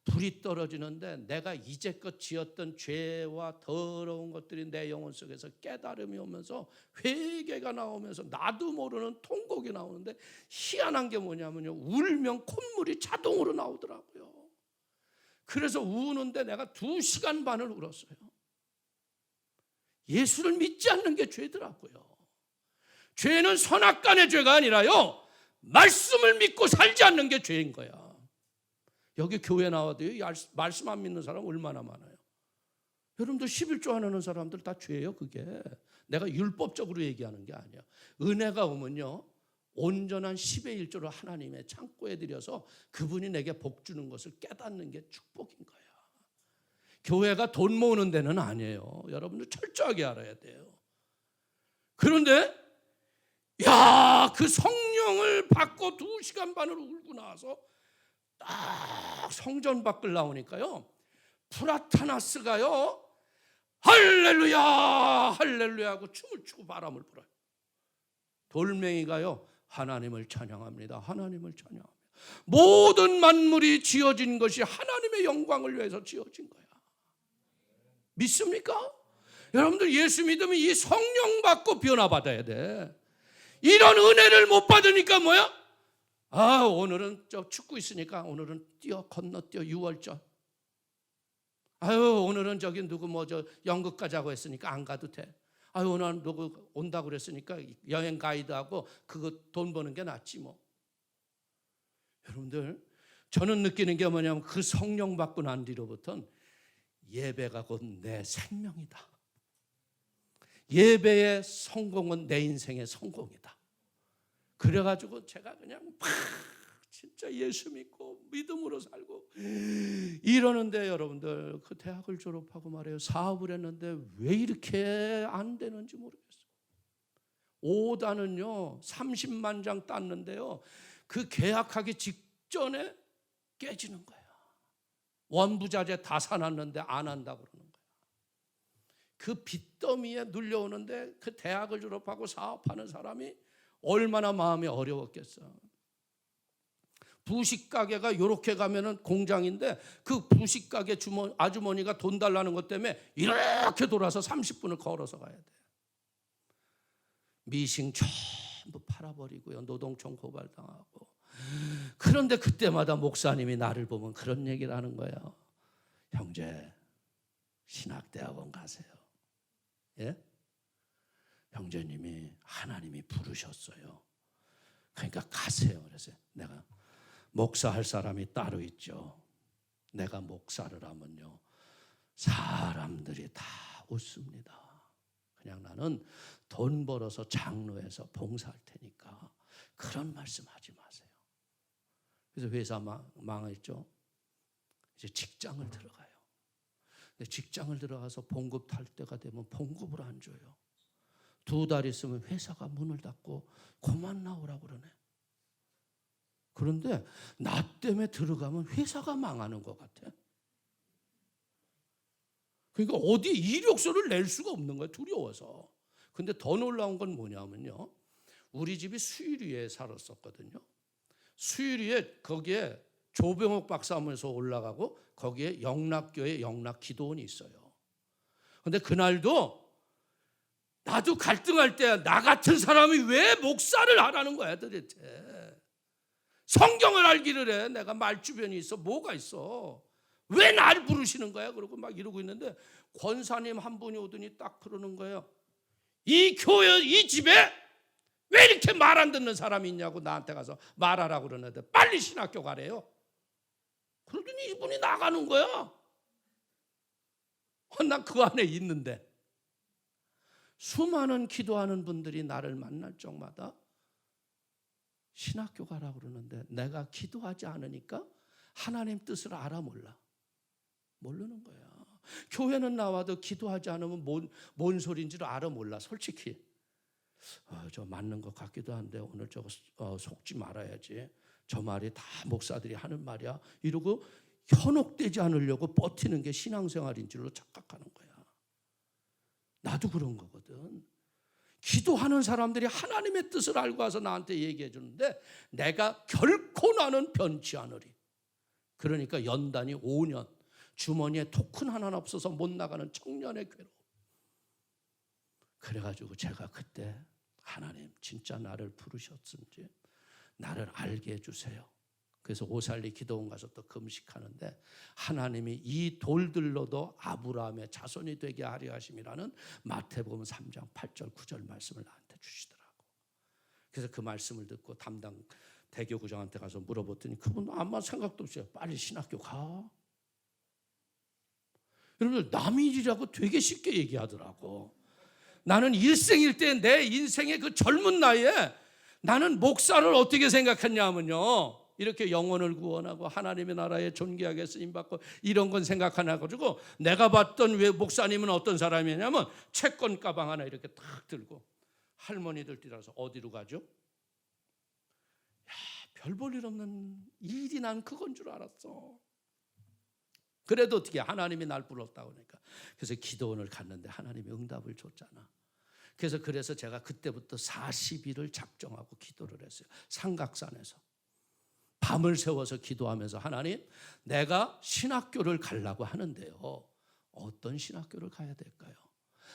Speaker 1: 불이 떨어지는데 내가 이제껏 지었던 죄와 더러운 것들이 내 영혼 속에서 깨달음이 오면서 회개가 나오면서 나도 모르는 통곡이 나오는데 희한한 게 뭐냐면요. 울면 콧물이 자동으로 나오더라고요. 그래서 우는데 내가 2시간 반을 울었어요. 예수를 믿지 않는 게 죄더라고요. 죄는 선악간의 죄가 아니라요. 말씀을 믿고 살지 않는 게 죄인 거야. 여기 교회 나와도요. 말씀 안 믿는 사람 얼마나 많아요. 여러분들 11조 안 하는 사람들 다 죄예요. 그게 내가 율법적으로 얘기하는 게 아니야. 은혜가 오면요. 온전한 10의 1조를 하나님의 창고에 들여서 그분이 내게 복 주는 것을 깨닫는 게 축복인 거야. 교회가 돈 모으는 데는 아니에요. 여러분들 철저하게 알아야 돼요. 그런데 그 성령을 받고 2시간 반을 울고 나서 딱 성전 밖을 나오니까요. 프라타나스가요. 할렐루야 할렐루야 하고 춤을 추고 바람을 불어요. 돌멩이가요. 하나님을 찬양합니다. 하나님을 찬양합니다. 모든 만물이 지어진 것이 하나님의 영광을 위해서 지어진 거야. 믿습니까? 여러분들 예수 믿으면 이 성령 받고 변화받아야 돼. 이런 은혜를 못 받으니까 뭐야? 오늘은 저 축구 있으니까 오늘은 건너뛰어 6월절. 오늘은 저기 누구 연극 가자고 했으니까 안 가도 돼. 오늘 누구 온다고 그랬으니까 여행 가이드하고 그거 돈 버는 게 낫지 뭐. 여러분들 저는 느끼는 게 뭐냐면 그 성령 받고 난 뒤로부터는 예배가 곧 내 생명이다. 예배의 성공은 내 인생의 성공이다. 그래가지고 제가 그냥 진짜 예수 믿고 믿음으로 살고 이러는데 여러분들 그 대학을 졸업하고 말이에요. 사업을 했는데 왜 이렇게 안 되는지 모르겠어요. 오다는요 30만 장 땄는데요. 그 계약하기 직전에 깨지는 거예요. 원부자재 다 사놨는데 안 한다고 그러는 거예요. 그 빚더미에 눌려오는데 그 대학을 졸업하고 사업하는 사람이 얼마나 마음이 어려웠겠어. 부식가게가 이렇게 가면은 공장인데 그 부식가게 아주머니가 돈 달라는 것 때문에 이렇게 돌아서 30분을 걸어서 가야 돼. 미싱 전부 팔아버리고요. 노동청 고발당하고. 그런데 그때마다 목사님이 나를 보면 그런 얘기를 하는 거예요. 형제, 신학대학원 가세요. 예? 형제님이 하나님이 부르셨어요. 그러니까 가세요. 그래서 내가 목사할 사람이 따로 있죠. 내가 목사를 하면요 사람들이 다 웃습니다. 그냥 나는 돈 벌어서 장로해서 봉사할 테니까 그런 말씀하지 마세요. 그래서 회사 망했죠. 이제 직장을 들어가요. 근데 직장을 들어가서 봉급 탈 때가 되면 봉급을 안 줘요. 2달 있으면 회사가 문을 닫고 그만 나오라고 그러네. 그런데 나 때문에 들어가면 회사가 망하는 것 같아. 그러니까 어디 이력서를 낼 수가 없는 거예요. 두려워서. 근데 더 놀라운 건 뭐냐면요, 우리 집이 수유리에 살았었거든요. 수유리에 거기에 조병옥 박사하면서 올라가고 거기에 영락교회 영락기도원이 있어요. 근데 그날도 나도 갈등할 때 나 같은 사람이 왜 목사를 하라는 거야 도대체. 성경을 알기를 해. 내가 말주변이 있어. 뭐가 있어. 왜 날 부르시는 거야. 그러고 막 이러고 있는데 권사님 한 분이 오더니 딱 그러는 거예요. 이 교회 이 집에 왜 이렇게 말 안 듣는 사람이 있냐고 나한테 가서 말하라고 그러는데 빨리 신학교 가래요. 그러더니 이분이 나가는 거야. 난 그 안에 있는데. 수많은 기도하는 분들이 나를 만날 적마다 신학교 가라고 그러는데 내가 기도하지 않으니까 하나님 뜻을 알아 몰라. 모르는 거야. 교회는 나와도 기도하지 않으면 뭔 소리인지를 알아 몰라. 솔직히 저 맞는 것 같기도 한데 오늘 저거 속지 말아야지. 저 말이 다 목사들이 하는 말이야. 이러고 현혹되지 않으려고 버티는 게 신앙생활인 줄로 착각하는 거야. 나도 그런 거거든. 기도하는 사람들이 하나님의 뜻을 알고 와서 나한테 얘기해 주는데 내가 결코 나는 변치 않으리. 그러니까 연단이 5년 주머니에 토큰 하나 없어서 못 나가는 청년의 괴로움. 그래가지고 제가 그때 하나님 진짜 나를 부르셨는지 나를 알게 해주세요. 그래서 오살리 기도원 가서 또 금식하는데 하나님이 이 돌들로도 아브라함의 자손이 되게 하려 하심이라는 마태복음 3장 8절 9절 말씀을 나한테 주시더라고. 그래서 그 말씀을 듣고 담당 대교구장한테 가서 물어봤더니 그분 아무 생각도 없어요. 빨리 신학교 가. 여러분들 남의 일이라고 되게 쉽게 얘기하더라고. 나는 일생일대 내 인생의 그 젊은 나이에 나는 목사를 어떻게 생각했냐면요, 이렇게 영혼을 구원하고 하나님의 나라에 존귀하게 쓰임받고 이런 건 생각 안 해가지고 내가 봤던 왜 목사님은 어떤 사람이냐면 채권 가방 하나 이렇게 탁 들고 할머니들 뛰어서 어디로 가죠? 별 볼 일 없는 일이 난 그건 줄 알았어. 그래도 어떻게 하나님이 날 불렀다고 하니까. 그래서 기도원을 갔는데 하나님이 응답을 줬잖아. 그래서 제가 그때부터 40일을 작정하고 기도를 했어요. 삼각산에서 밤을 새워서 기도하면서 하나님, 내가 신학교를 가려고 하는데요, 어떤 신학교를 가야 될까요?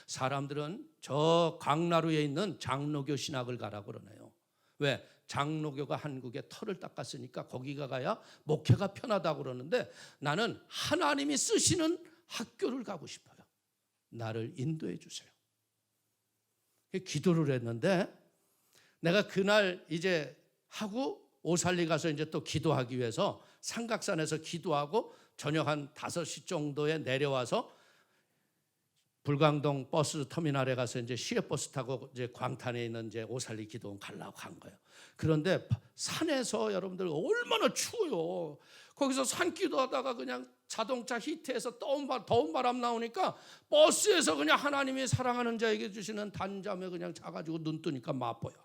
Speaker 1: 사람들은 저 광나루에 있는 장로교 신학을 가라고 그러네요. 왜? 장로교가 한국에 털을 닦았으니까 거기가 가야 목회가 편하다고 그러는데 나는 하나님이 쓰시는 학교를 가고 싶어요. 나를 인도해 주세요. 기도를 했는데 내가 그날 이제 하고 오살리 가서 이제 또 기도하기 위해서 삼각산에서 기도하고 저녁 한 5시 정도에 내려와서 불광동 버스 터미널에 가서 이제 시외버스 타고 이제 광탄에 있는 이제 오살리 기도원 가려고 한 거예요. 그런데 산에서 여러분들 얼마나 추워요. 거기서 산기도하다가 그냥 자동차 히트해서 더운 바람 나오니까 버스에서 그냥 하나님이 사랑하는 자에게 주시는 단잠에 그냥 자가지고 눈 뜨니까 마포야.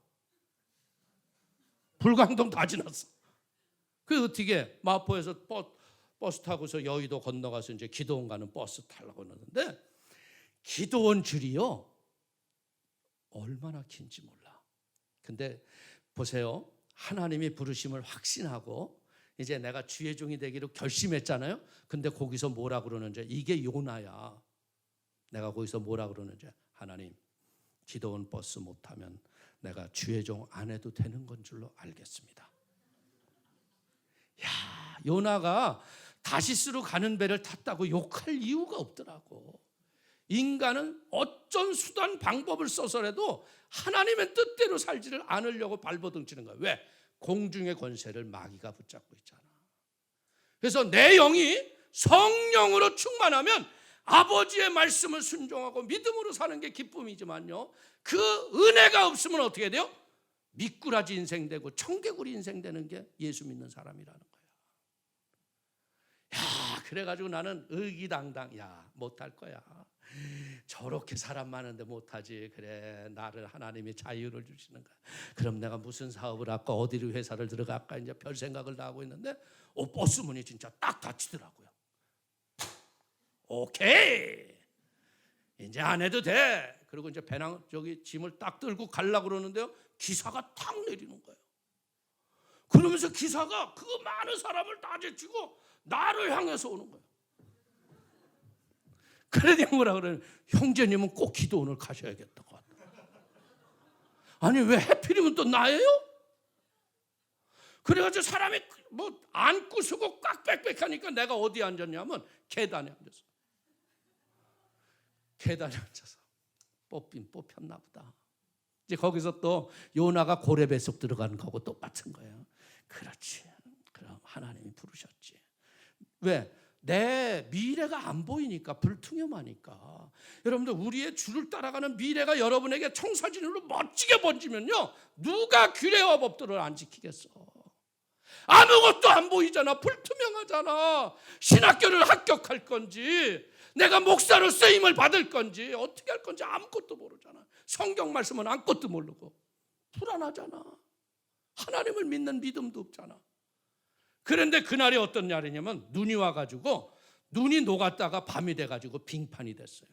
Speaker 1: 불광동 다 지났어. 그 어떻게 마포에서 버스 타고서 여의도 건너가서 이제 기도원 가는 버스 타려고 하는데 기도원 줄이요 얼마나 긴지 몰라. 근데 보세요. 하나님이 부르심을 확신하고 이제 내가 주의 종이 되기로 결심했잖아요. 근데 거기서 뭐라 그러는지, 이게 요나야. 내가 거기서 뭐라 그러는지, 하나님 기도원 버스 못 타면 내가 주의 종 안 해도 되는 건 줄로 알겠습니다. 야, 요나가 다시스로 가는 배를 탔다고 욕할 이유가 없더라고. 인간은 어쩐 수단 방법을 써서라도 하나님의 뜻대로 살지를 않으려고 발버둥치는 거야. 왜? 공중의 권세를 마귀가 붙잡고 있잖아. 그래서 내 영이 성령으로 충만하면 아버지의 말씀을 순종하고 믿음으로 사는 게 기쁨이지만요, 그 은혜가 없으면 어떻게 돼요? 미꾸라지 인생 되고 청개구리 인생 되는 게 예수 믿는 사람이라는 거야. 야, 그래가지고 나는 의기당당, 야, 못할 거야. 저렇게 사람 많은데 못하지. 그래, 나를 하나님이 자유를 주시는 거야. 그럼 내가 무슨 사업을 할까, 어디로 회사를 들어갈까, 이제 별 생각을 다 하고 있는데 버스 문이 진짜 딱 닫히더라고요. 오케이, 이제 안 해도 돼. 그리고 이제 배낭 저기 짐을 딱 들고 가려고 그러는데요, 기사가 탁 내리는 거예요. 그러면서 기사가 그 많은 사람을 다 제치고 나를 향해서 오는 거예요. 그러더니 뭐라 그러냐, 형제님은 꼭 기도 오늘 가셔야겠다고. 아니 왜 하필이면 또 나예요? 그래가지고 사람이 뭐 안고 서고 꽉 빽빽하니까 내가 어디에 앉았냐면 계단에 앉았어. 계단에 앉아서 뽑혔나 보다. 이제 거기서 또 요나가 고래 뱃속 들어가는 거하고 똑같은 거예요. 그렇지. 그럼 하나님이 부르셨지. 왜? 내 미래가 안 보이니까, 불투명하니까. 여러분들, 우리의 주를 따라가는 미래가 여러분에게 청사진으로 멋지게 번지면요, 누가 규례와 법도를 안 지키겠어? 아무것도 안 보이잖아. 불투명하잖아. 신학교를 합격할 건지, 내가 목사로 쓰임을 받을 건지, 어떻게 할 건지 아무것도 모르잖아. 성경 말씀은 아무것도 모르고 불안하잖아. 하나님을 믿는 믿음도 없잖아. 그런데 그날이 어떤 날이냐면, 눈이 와가지고 눈이 녹았다가 밤이 돼가지고 빙판이 됐어요.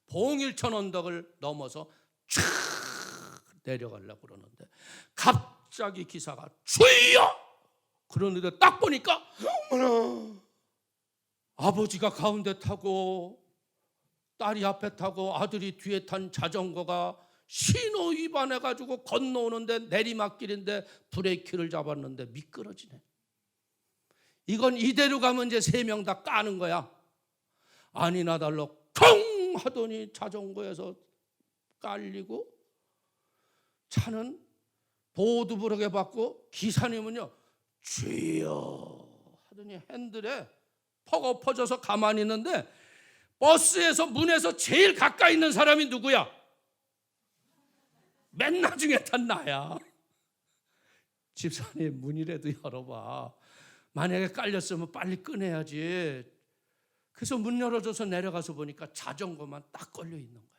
Speaker 1: 봉일천 언덕을 넘어서 쫙 내려가려고 그러는데 갑자기 기사가 주여! 그러는데 딱 보니까 어머나, 아버지가 가운데 타고 딸이 앞에 타고 아들이 뒤에 탄 자전거가 신호 위반해가지고 건너오는데, 내리막길인데 브레이크를 잡았는데 미끄러지네. 이건 이대로 가면 이제 3명 다 까는 거야. 아니나 달라 통 하더니 자전거에서 깔리고, 차는 보호두부르게 받고, 기사님은요 주여 하더니 핸들에 퍽 엎어져서 가만히 있는데, 버스에서 문에서 제일 가까이 있는 사람이 누구야? 맨 나중에 탄 나야. 집사님, 문이라도 열어봐. 만약에 깔렸으면 빨리 꺼내야지. 그래서 문 열어줘서 내려가서 보니까 자전거만 딱 걸려 있는 거야.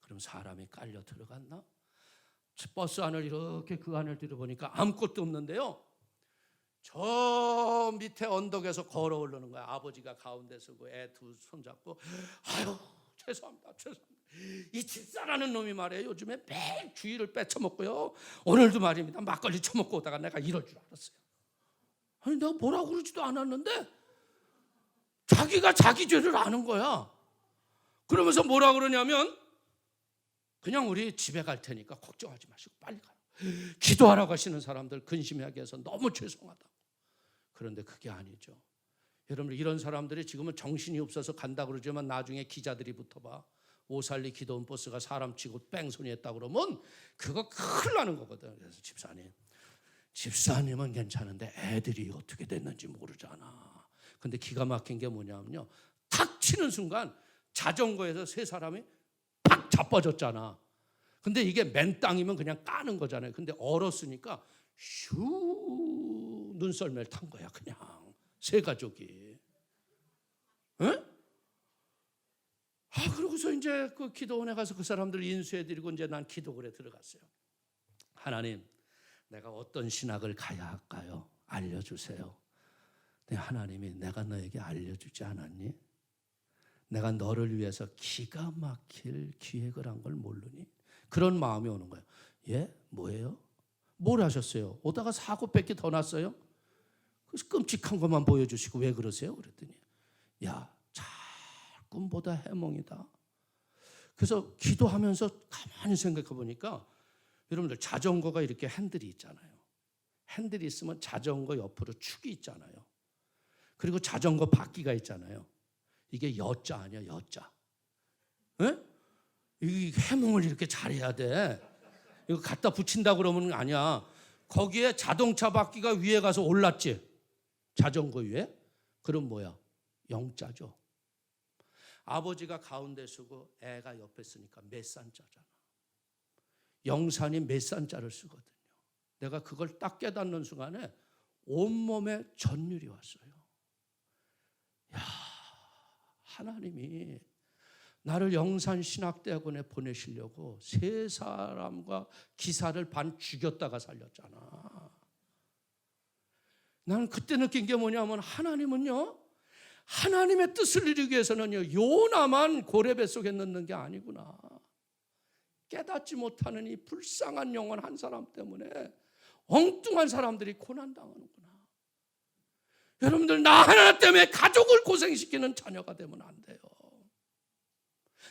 Speaker 1: 그럼 사람이 깔려 들어갔나? 버스 안을 이렇게 그 안을 들여보니까 아무것도 없는데요, 저 밑에 언덕에서 걸어 오르는 거야. 아버지가 가운데 서고 애 두 손잡고, 아유 죄송합니다. 이 집사라는 놈이 말이에요, 요즘에 매일 주일을 빼쳐먹고요, 오늘도 말입니다, 막걸리 처먹고 오다가 내가 이럴 줄 알았어요. 아니 내가 뭐라고 그러지도 않았는데 자기가 자기 죄를 아는 거야. 그러면서 뭐라 그러냐면, 그냥 우리 집에 갈 테니까 걱정하지 마시고 빨리 가요. 기도하라고 하시는 사람들 근심하게 해서 너무 죄송하다고. 그런데 그게 아니죠. 여러분, 이런 사람들이 지금은 정신이 없어서 간다 그러지만 나중에 기자들이 붙어봐. 오살리 기도원 버스가 사람 치고 뺑소니 했다 그러면 그거 큰일 나는 거거든. 그래서 집사님은 괜찮은데 애들이 어떻게 됐는지 모르잖아. 근데 기가 막힌 게 뭐냐면요, 탁 치는 순간 자전거에서 3사람이 팍 자빠졌잖아. 근데 이게 맨 땅이면 그냥 까는 거잖아요. 근데 얼었으니까 슈 눈썰매를 탄 거야, 그냥 3가족이. 에? 그러고서 이제 그 기도원에 가서 그 사람들 인수해드리고 이제 난 기도원에 들어갔어요. 하나님, 내가 어떤 신학을 가야 할까요? 알려주세요. 근데 하나님이, 내가 너에게 알려주지 않았니? 내가 너를 위해서 기가 막힐 기획을 한 걸 모르니? 그런 마음이 오는 거예요. 예? 뭐예요? 뭘 하셨어요? 오다가 사고 뺏기 더 났어요? 그래서 끔찍한 것만 보여주시고 왜 그러세요? 그랬더니, 야, 잘 꿈보다 해몽이다. 그래서 기도하면서 가만히 생각해 보니까, 여러분들 자전거가 이렇게 핸들이 있잖아요. 핸들이 있으면 자전거 옆으로 축이 있잖아요. 그리고 자전거 바퀴가 있잖아요. 이게 여자 아니야, 여자. 에? 이 해몽을 이렇게 잘해야 돼. 이거 갖다 붙인다 그러면 아니야. 거기에 자동차 바퀴가 위에 가서 올랐지, 자전거 위에. 그럼 뭐야? 영자죠. 아버지가 가운데 서고 애가 옆에 쓰니까 몇 산자잖아. 영산이 몇 산자를 쓰거든요. 내가 그걸 딱 깨닫는 순간에 온몸에 전율이 왔어요. 야, 하나님이 나를 영산신학대학원에 보내시려고 3사람과 기사를 반 죽였다가 살렸잖아. 나는 그때 느낀 게 뭐냐면, 하나님은요, 하나님의 뜻을 이루기 위해서는요, 요나만 고래 뱃속에 넣는 게 아니구나. 깨닫지 못하는 이 불쌍한 영혼 한 사람 때문에 엉뚱한 사람들이 고난당하는구나. 여러분들, 나 하나 때문에 가족을 고생시키는 자녀가 되면 안 돼요.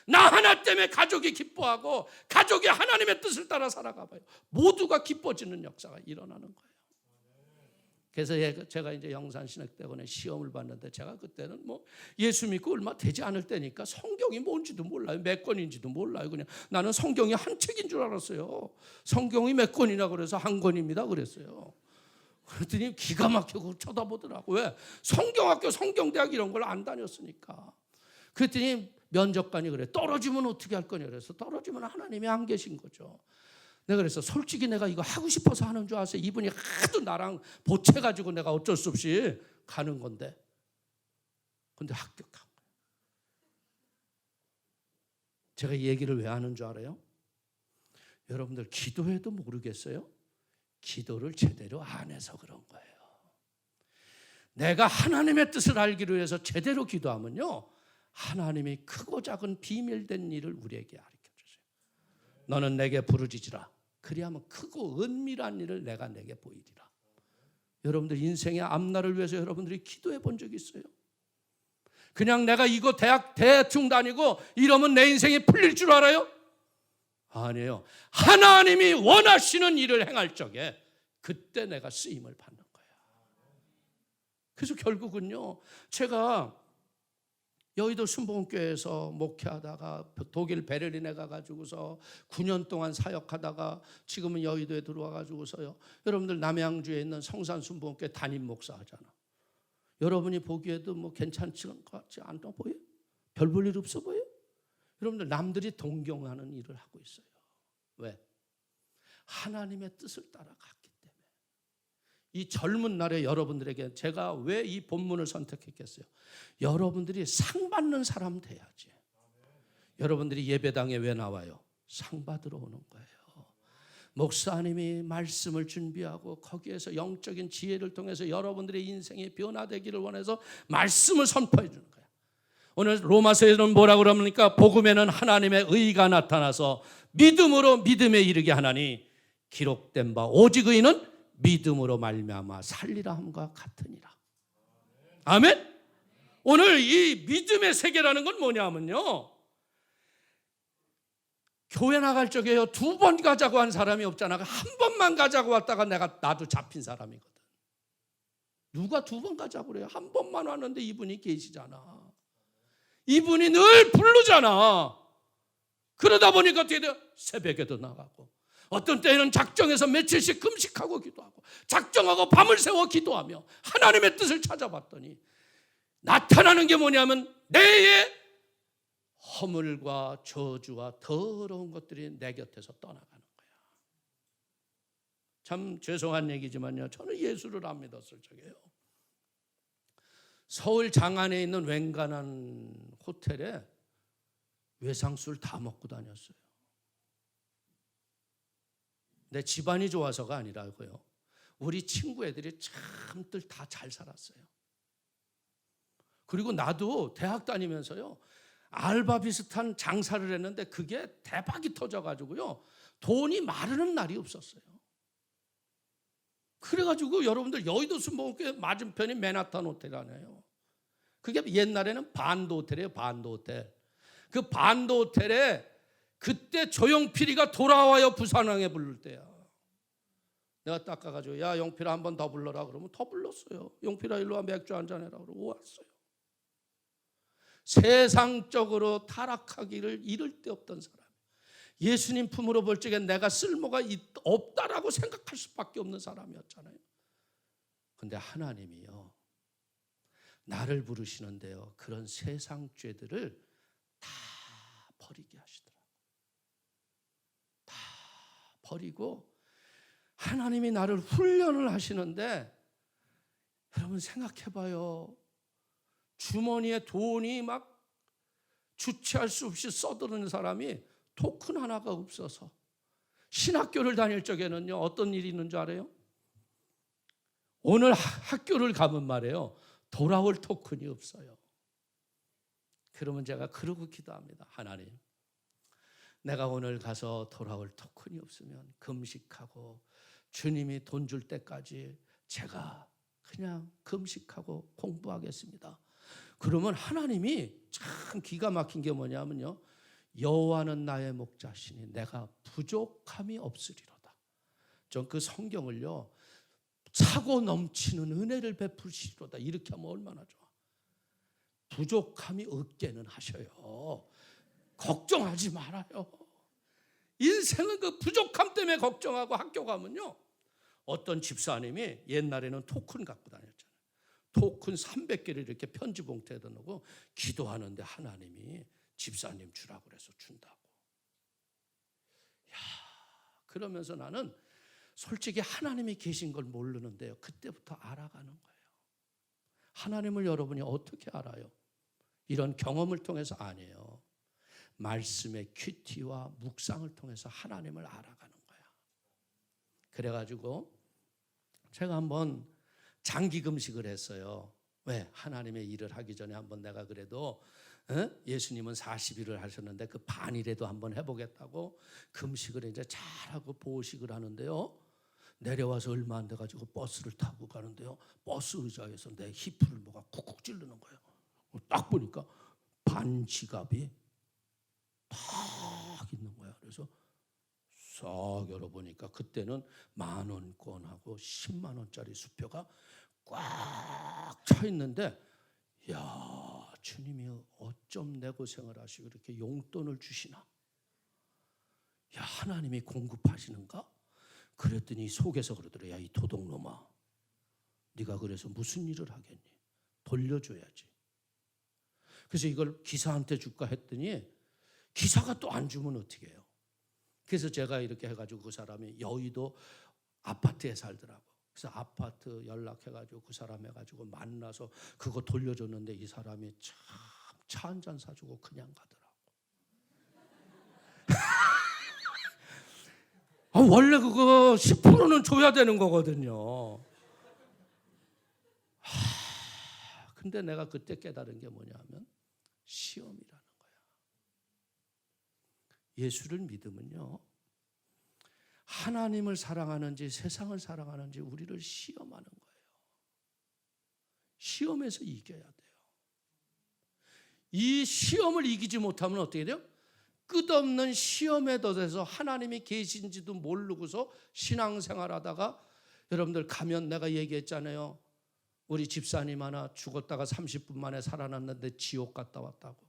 Speaker 1: 나 하나 때문에 가족이 기뻐하고 가족이 하나님의 뜻을 따라 살아가봐요. 모두가 기뻐지는 역사가 일어나는 거예요. 그래서 제가 이제 영산신학대학원에 시험을 봤는데, 제가 그때는 뭐 예수 믿고 얼마 되지 않을 때니까 성경이 뭔지도 몰라요. 몇 권인지도 몰라요. 그냥 나는 성경이 한 책인 줄 알았어요. 성경이 몇 권이나 그래서 한 권입니다 그랬어요. 그랬더니 기가 막히고 쳐다보더라고. 왜? 성경학교, 성경대학 이런 걸 안 다녔으니까. 그랬더니 면접관이 그래, 떨어지면 어떻게 할 거냐 그래서, 떨어지면 하나님이 안 계신 거죠. 내가 그래서 솔직히 내가 이거 하고 싶어서 하는 줄 아세요? 이분이 하도 나랑 보채가지고 내가 어쩔 수 없이 가는 건데, 근데 합격한 거예요. 제가 이 얘기를 왜 하는 줄 알아요? 여러분들, 기도해도 모르겠어요? 기도를 제대로 안 해서 그런 거예요. 내가 하나님의 뜻을 알기로 해서 제대로 기도하면요, 하나님이 크고 작은 비밀된 일을 우리에게 가르쳐주세요. 너는 내게 부르짖으라. 그리하면 크고 은밀한 일을 내가 내게 보이리라. 여러분들, 인생의 앞날을 위해서 여러분들이 기도해 본 적 있어요? 그냥 내가 이거 대학 대충 다니고 이러면 내 인생이 풀릴 줄 알아요? 아니에요. 하나님이 원하시는 일을 행할 적에 그때 내가 쓰임을 받는 거예요. 그래서 결국은요, 제가 여의도 순복음교회에서 목회하다가 독일 베를린에 가가지고서 9년 동안 사역하다가 지금은 여의도에 들어와가지고서요, 여러분들 남양주에 있는 성산 순복음교회 담임 목사 하잖아. 여러분이 보기에도 뭐 괜찮지 않아 보여요? 별 볼 일 없어 보여요? 여러분들, 남들이 동경하는 일을 하고 있어요. 왜? 하나님의 뜻을 따라갔기 때문에. 이 젊은 날에 여러분들에게 제가 왜 이 본문을 선택했겠어요? 여러분들이 상 받는 사람 돼야지. 여러분들이 예배당에 왜 나와요? 상 받으러 오는 거예요. 목사님이 말씀을 준비하고 거기에서 영적인 지혜를 통해서 여러분들의 인생이 변화되기를 원해서 말씀을 선포해 주는 거예요. 오늘 로마서에는 뭐라고 그럽니까? 복음에는 하나님의 의가 나타나서 믿음으로 믿음에 이르게 하나니 기록된 바 오직 의인은 믿음으로 말미암아 살리라 함과 같으니라. 아멘. 오늘 이 믿음의 세계라는 건 뭐냐면요, 교회 나갈 적에요 2번 가자고 한 사람이 없잖아. 한 번만 가자고 왔다가 나도 잡힌 사람이거든. 누가 2번 가자고 그래요? 한 번만 왔는데 이분이 계시잖아. 이분이 늘 부르잖아. 그러다 보니까 어떻게 돼요? 새벽에도 나가고, 어떤 때는 작정해서 며칠씩 금식하고 기도하고, 작정하고 밤을 새워 기도하며 하나님의 뜻을 찾아봤더니 나타나는 게 뭐냐면 내의 허물과 저주와 더러운 것들이 내 곁에서 떠나가는 거야. 참 죄송한 얘기지만요, 저는 예수를 안 믿었을 적이에요. 서울 장안에 있는 웬간한 호텔에 외상술 다 먹고 다녔어요. 내 집안이 좋아서가 아니라고요. 우리 친구 애들이 참들 다 잘 살았어요. 그리고 나도 대학 다니면서요, 알바 비슷한 장사를 했는데 그게 대박이 터져가지고요, 돈이 마르는 날이 없었어요. 그래가지고 여러분들, 여의도 순복음교회 맞은편이 맨하탄 호텔이잖아요. 그게 옛날에는 반도 호텔이에요. 반도 호텔. 그 반도 호텔에 그때 조용필이가 돌아와요 부산항에 부를 때야. 내가 딱 가가지고, 야 용필아 한 번 더 불러라 그러면 더 불렀어요. 용필아 일로 와 맥주 한잔 해라 그러고 왔어요. 세상적으로 타락하기를 이를 데 없던 사람, 예수님 품으로 볼 적에 내가 쓸모가 없다라고 생각할 수밖에 없는 사람이었잖아요. 근데 하나님이요, 나를 부르시는데요, 그런 세상 죄들을 다 버리게 하시더라고요. 다 버리고 하나님이 나를 훈련을 하시는데, 여러분 생각해봐요. 주머니에 돈이 막 주체할 수 없이 써드는 사람이 토큰 하나가 없어서, 신학교를 다닐 적에는요 어떤 일이 있는 줄 알아요? 오늘 학교를 가면 말이에요, 돌아올 토큰이 없어요. 그러면 제가 그러고 기도합니다. 하나님, 내가 오늘 가서 돌아올 토큰이 없으면 금식하고 주님이 돈 줄 때까지 제가 그냥 금식하고 공부하겠습니다. 그러면 하나님이 참 기가 막힌 게 뭐냐면요, 여호와는 나의 목자시니 내가 부족함이 없으리로다. 전 그 성경을요, 차고 넘치는 은혜를 베푸시리로다 이렇게 하면 얼마나 좋아. 부족함이 없게는 하셔요. 걱정하지 말아요. 인생은 그 부족함 때문에 걱정하고 학교 가면요, 어떤 집사님이 옛날에는 토큰 갖고 다녔잖아요. 토큰 300개를 이렇게 편지 봉투에다 넣고 기도하는데 하나님이 집사님 주라고 그래서 준다고. 야, 그러면서 나는 솔직히 하나님이 계신 걸 모르는데요, 그때부터 알아가는 거예요. 하나님을 여러분이 어떻게 알아요? 이런 경험을 통해서 아니에요. 말씀의 큐티와 묵상을 통해서 하나님을 알아가는 거야. 그래가지고 제가 한번 장기 금식을 했어요. 왜? 하나님의 일을 하기 전에 한번 내가 그래도 예수님은 40일을 하셨는데 그 반이라도 한번 해보겠다고 금식을 이제 잘하고 보식을 하는데요, 내려와서 얼마 안 돼가지고 버스를 타고 가는데요, 버스 의자에서 내 히프를 뭐가 쿡쿡 찌르는 거예요. 딱 보니까 반지갑이 딱 있는 거야. 그래서 싹 열어보니까 그때는 10,000원권하고 10만 원짜리 수표가 꽉 차 있는데, 야, 주님이 어쩜 내 고생을 하시고 이렇게 용돈을 주시나? 야, 하나님이 공급하시는가? 그랬더니 속에서 그러더래. 야, 이 도둑놈아, 네가 그래서 무슨 일을 하겠니? 돌려줘야지. 그래서 이걸 기사한테 줄까 했더니 기사가 또 안 주면 어떻게 해요? 그래서 제가 이렇게 해가지고 그 사람이 여의도 아파트에 살더라고. 그래서 아파트 연락해가지고 그 사람 해가지고 만나서 그거 돌려줬는데 이 사람이 참 차 한 잔 사주고 그냥 가더라고. 원래 그거 10%는 줘야 되는 거거든요. 근데 내가 그때 깨달은 게 뭐냐면 시험이라는 거야. 예수를 믿으면요, 하나님을 사랑하는지 세상을 사랑하는지 우리를 시험하는 거예요. 시험에서 이겨야 돼요. 이 시험을 이기지 못하면 어떻게 돼요? 끝없는 시험에 더해서 하나님이 계신지도 모르고서 신앙생활하다가, 여러분들 가면 내가 얘기했잖아요. 우리 집사님 하나 죽었다가 30분 만에 살아났는데 지옥 갔다 왔다고.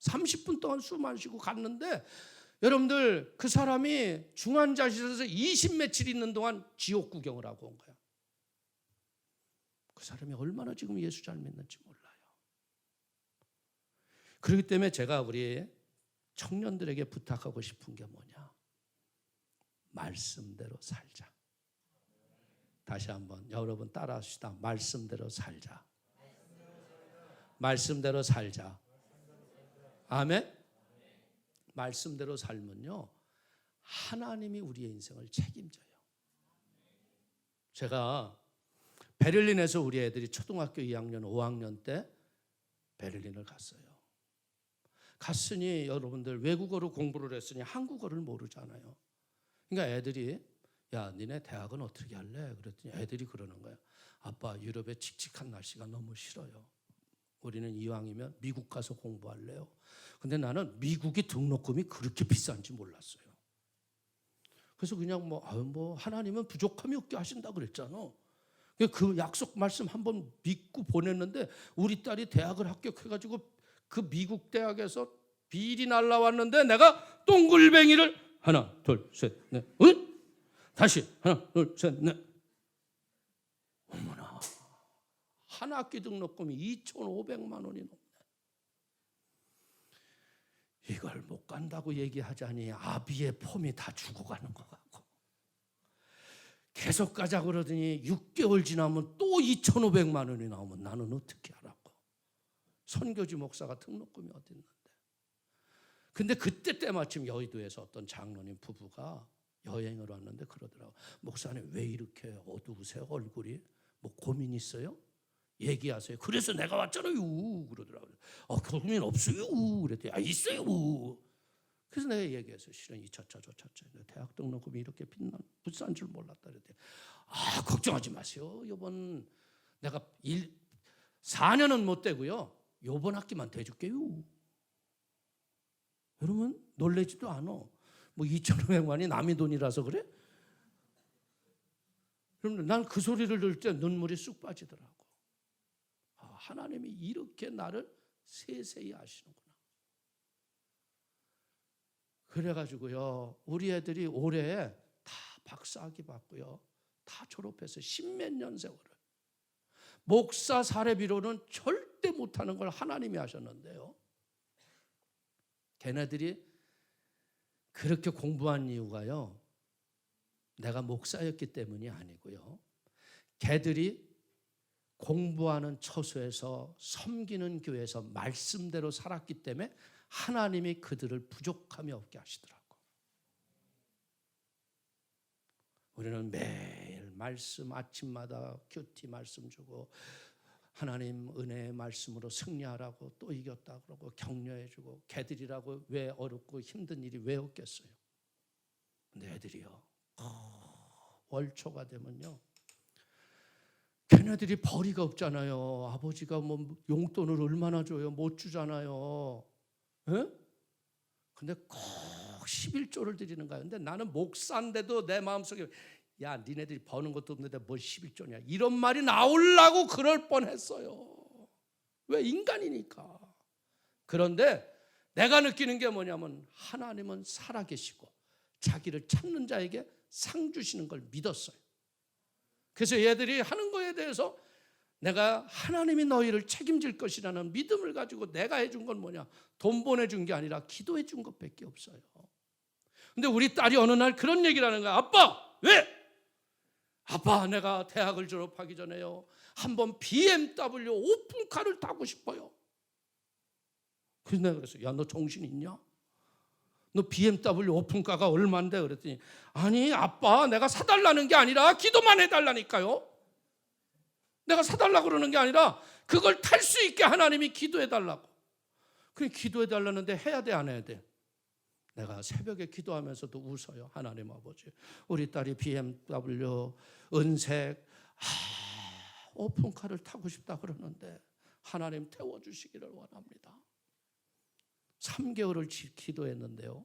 Speaker 1: 30분 동안 숨 안 쉬고 갔는데, 여러분들 그 사람이 중환자실에서 20 며칠 있는 동안 지옥 구경을 하고 온 거야. 그 사람이 얼마나 지금 예수 잘 믿는지 몰라요. 그렇기 때문에 제가 우리 청년들에게 부탁하고 싶은 게 뭐냐? 말씀대로 살자. 다시 한번 여러분 따라합시다. 말씀대로 살자. 말씀대로 살자. 아멘. 말씀대로 살면요, 하나님이 우리의 인생을 책임져요. 제가 베를린에서 우리 애들이 초등학교 2학년, 5학년 때 베를린을 갔어요. 갔으니 여러분들 외국어로 공부를 했으니 한국어를 모르잖아요. 그러니까 애들이 야, 니네 대학은 어떻게 할래? 그랬더니 애들이 그러는 거야. 아빠, 유럽의 칙칙한 날씨가 너무 싫어요. 우리는 이왕이면 미국 가서 공부할래요. 근데 나는 미국이 등록금이 그렇게 비싼지 몰랐어요. 그래서 그냥 뭐 하나님은 부족함이 없게 하신다 그랬잖아. 그 약속 말씀 한번 믿고 보냈는데 우리 딸이 대학을 합격해가지고 그 미국 대학에서 비리 날라왔는데 내가 동글뱅이를 하나, 둘, 셋, 넷, 응? 다시 하나, 둘, 셋, 넷. 어머나, 한 학기 등록금이 2,500만 원이 넘네. 이걸 못 간다고 얘기하자니 아비의 폼이 다 죽어가는 것 같고, 계속 가자 그러더니 6개월 지나면 또 2,500만 원이 나오면 나는 어떻게 하라고. 선교지 목사가 등록금이 어디 있는데. 근데 그때 때마침 여의도에서 어떤 장로님 부부가 여행을 왔는데 그러더라고. 목사님 왜 이렇게 어두우세요? 얼굴이 뭐 고민 있어요? 얘기하세요. 그래서 내가 왔잖아요. 그러더라고요. 교민 없어요. 그랬더니 있어요. 그래서 내가 얘기했어요. 실은 이 차차 저 차차 대학 등록금이 이렇게 비싼 줄 몰랐다. 그랬더니 걱정하지 마세요. 이번 내가 4년은 못 되고요. 이번 학기만 대줄게요. 여러분 놀라지도 않아. 뭐 2,500만이 남의 돈이라서 그래? 그럼 난 그 소리를 들을 때 눈물이 쑥 빠지더라고. 하나님이 이렇게 나를 세세히 아시는구나. 그래가지고요, 우리 애들이 올해 다 박사학위 받고요, 다 졸업해서 10몇 년 세월을 목사 사례비로는 절대 못하는 걸 하나님이 하셨는데요, 걔네들이 그렇게 공부한 이유가요, 내가 목사였기 때문이 아니고요, 걔들이 공부하는 처소에서 섬기는 교회에서 말씀대로 살았기 때문에 하나님이 그들을 부족함이 없게 하시더라고. 우리는 매일 말씀, 아침마다 큐티 말씀 주고 하나님 은혜의 말씀으로 승리하라고, 또 이겼다 그러고 격려해 주고, 걔들이라고 왜 어렵고 힘든 일이 왜 없겠어요. 근데 애들이요, 월초가 되면요, 걔네들이 벌이가 없잖아요. 아버지가 뭐 용돈을 얼마나 줘요? 못 주잖아요. 에? 근데 꼭 11조를 드리는 거야. 근데 나는 목사인데도 내 마음속에 야, 니네들이 버는 것도 없는데 뭘 11조냐, 이런 말이 나오려고 그럴 뻔했어요. 왜? 인간이니까. 그런데 내가 느끼는 게 뭐냐면 하나님은 살아계시고 자기를 찾는 자에게 상 주시는 걸 믿었어요. 그래서 얘들이 하는 거에 대해서 내가 하나님이 너희를 책임질 것이라는 믿음을 가지고 내가 해준 건 뭐냐, 돈 보내준 게 아니라 기도해 준 것밖에 없어요. 근데 우리 딸이 어느 날 그런 얘기를 하는 거야. 아빠, 왜? 아빠, 내가 대학을 졸업하기 전에요, 한번 BMW 오픈카를 타고 싶어요. 그래서 내가 그랬어요. 야, 너 정신 있냐? 너 BMW 오픈카가 얼마인데? 그랬더니 아니 아빠, 내가 사달라는 게 아니라 기도만 해달라니까요. 내가 사달라고 그러는 게 아니라 그걸 탈 수 있게 하나님이 기도해달라고. 그래, 기도해달라는데 해야 돼 안 해야 돼? 내가 새벽에 기도하면서도 웃어요. 하나님 아버지, 우리 딸이 BMW 은색 오픈카를 타고 싶다 그러는데 하나님 태워주시기를 원합니다. 3개월을 기도했는데요,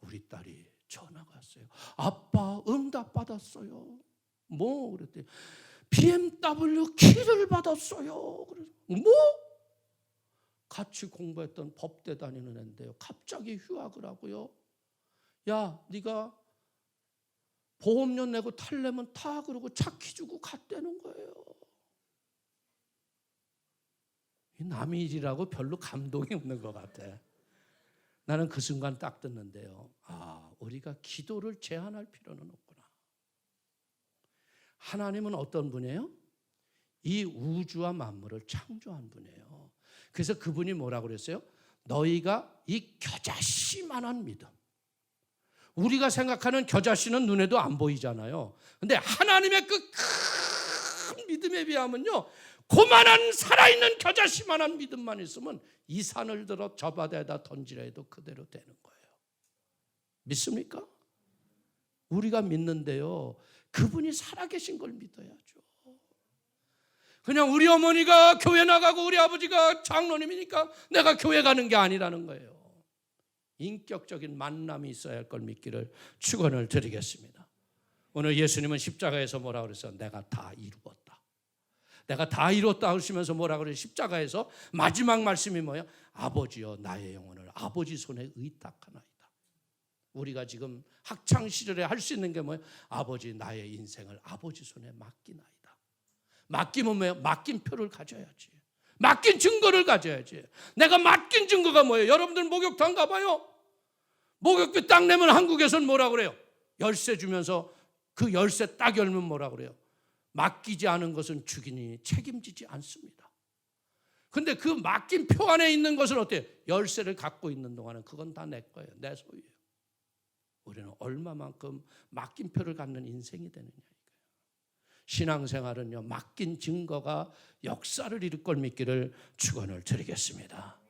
Speaker 1: 우리 딸이 전화가 왔어요. 아빠, 응답 받았어요. 뭐? 그랬더니 BMW 키를 받았어요. 그래서 뭐? 같이 공부했던 법대 다니는 애인데요, 갑자기 휴학을 하고요, 야, 네가 보험료 내고 탈려면 타, 그러고 차 키 주고 갔다는 거예요. 남의 일이라고 별로 감동이 없는 것 같아. 나는 그 순간 딱 듣는데요, 우리가 기도를 제한할 필요는 없구나. 하나님은 어떤 분이에요? 이 우주와 만물을 창조한 분이에요. 그래서 그분이 뭐라고 그랬어요? 너희가 이 겨자씨만한 믿음. 우리가 생각하는 겨자씨는 눈에도 안 보이잖아요. 근데 하나님의 그 큰 믿음에 비하면요, 고만한 살아있는 겨자씨만한 믿음만 있으면 이 산을 들어 저 바다에다 던지라 해도 그대로 되는 거예요. 믿습니까? 우리가 믿는데요, 그분이 살아계신 걸 믿어야죠. 그냥 우리 어머니가 교회 나가고 우리 아버지가 장로님이니까 내가 교회 가는 게 아니라는 거예요. 인격적인 만남이 있어야 할 걸 믿기를 축원을 드리겠습니다. 오늘 예수님은 십자가에서 뭐라고 그랬어요? 내가 다 이루었다. 내가 다 이뤘다 하시면서 뭐라고 그래요? 십자가에서 마지막 말씀이 뭐예요? 아버지여, 나의 영혼을 아버지 손에 의탁하나이다. 우리가 지금 학창 시절에 할 수 있는 게 뭐예요? 아버지, 나의 인생을 아버지 손에 맡기나이다. 맡기면 뭐예요? 맡긴 표를 가져야지. 맡긴 증거를 가져야지. 내가 맡긴 증거가 뭐예요? 여러분들 목욕탕 가봐요. 목욕비 딱 내면 한국에서는 뭐라고 그래요? 열쇠 주면서 그 열쇠 딱 열면 뭐라고 그래요? 맡기지 않은 것은 주인이 책임지지 않습니다. 근데 그 맡긴 표 안에 있는 것은 어때요? 열쇠를 갖고 있는 동안은 그건 다 내 거예요. 내 소유예요. 우리는 얼마만큼 맡긴 표를 갖는 인생이 되느냐 이거예요. 신앙생활은요, 맡긴 증거가 역사를 이룰 걸 믿기를 축원을 드리겠습니다.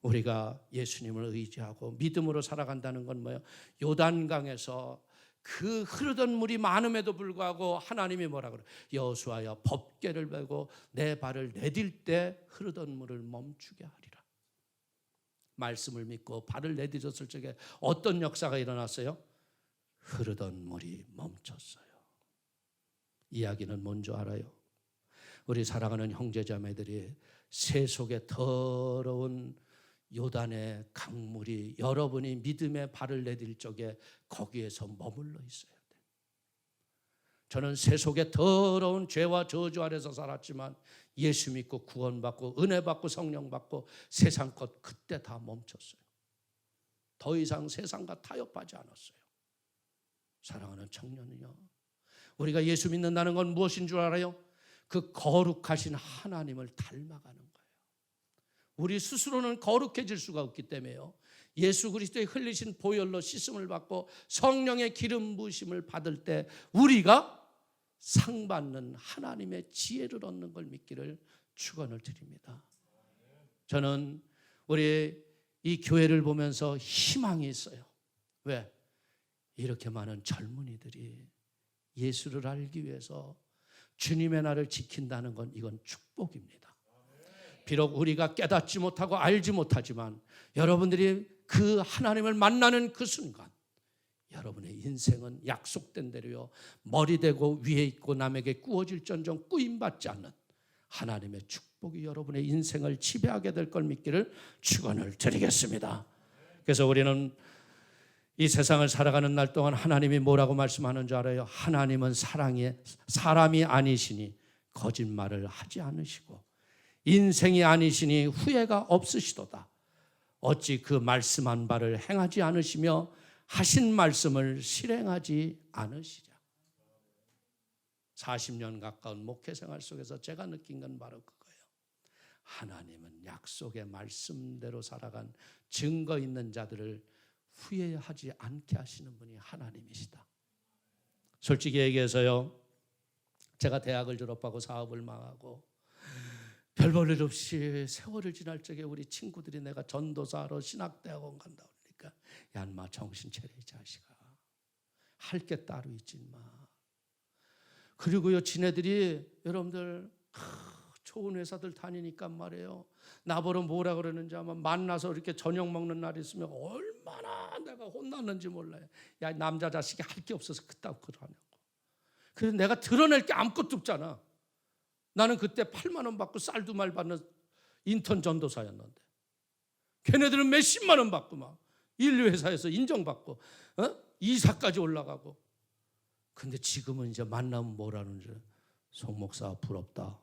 Speaker 1: 우리가 예수님을 의지하고 믿음으로 살아간다는 건 뭐예요? 요단강에서 그 흐르던 물이 많음에도 불구하고 하나님이 뭐라 그래요? 여호수아여 법궤를 메고 내 발을 내딜 때 흐르던 물을 멈추게 하리라. 말씀을 믿고 발을 내딛었을 적에 어떤 역사가 일어났어요? 흐르던 물이 멈췄어요. 이야기는 뭔지 알아요? 우리 사랑하는 형제자매들이 세속의 더러운 요단의 강물이 여러분이 믿음의 발을 내딜 적에 거기에서 머물러 있어야 돼. 저는 세속의 더러운 죄와 저주 아래서 살았지만 예수 믿고 구원받고 은혜 받고 성령 받고 세상 것 그때 다 멈췄어요. 더 이상 세상과 타협하지 않았어요. 사랑하는 청년이요, 우리가 예수 믿는다는 건 무엇인 줄 알아요? 그 거룩하신 하나님을 닮아가는 거예요. 우리 스스로는 거룩해질 수가 없기 때문에요, 예수 그리스도의 흘리신 보혈로 씻음을 받고 성령의 기름 부으심을 받을 때 우리가 상 받는 하나님의 지혜를 얻는 걸 믿기를 축원을 드립니다. 저는 우리 이 교회를 보면서 희망이 있어요. 왜? 이렇게 많은 젊은이들이 예수를 알기 위해서 주님의 날을 지킨다는 건 이건 축복입니다. 비록 우리가 깨닫지 못하고 알지 못하지만 여러분들이 그 하나님을 만나는 그 순간 여러분의 인생은 약속된 대로요, 머리 대고 위에 있고 남에게 꾸어질전정 꾸임받지 않는 하나님의 축복이 여러분의 인생을 지배하게 될 걸 믿기를 축원을 드리겠습니다. 그래서 우리는 이 세상을 살아가는 날 동안 하나님이 뭐라고 말씀하는 줄 알아요? 하나님은 사람이 아니시니 거짓말을 하지 않으시고 인생이 아니시니 후회가 없으시도다. 어찌 그 말씀한 바를 행하지 않으시며 하신 말씀을 실행하지 않으시랴. 40년 가까운 목회생활 속에서 제가 느낀 건 바로 그거예요. 하나님은 약속의 말씀대로 살아간 증거 있는 자들을 후회하지 않게 하시는 분이 하나님이시다. 솔직히 얘기해서요, 제가 대학을 졸업하고 사업을 망하고 별 볼 일 없이 세월을 지날 적에 우리 친구들이 내가 전도사로 신학대학원 간다 그러니까 야 인마 정신 차려 이 자식아, 할 게 따로 있지 인마. 그리고요, 지네들이 여러분들 좋은 회사들 다니니까 말이에요, 나보러 뭐라 그러는지 아마 만나서 이렇게 저녁 먹는 날이 있으면 얼마나 내가 혼났는지 몰라요. 야 남자 자식이 할 게 없어서 그따위 그러냐고. 그래서 내가 드러낼 게 아무것도 없잖아. 나는 그때 8만 원 받고 쌀 2말 받는 인턴 전도사였는데 걔네들은 몇십만 원 받고 막 인류회사에서 인정받고 이사까지 올라가고. 근데 지금은 이제 만나면 뭐라는지, 송 목사 부럽다.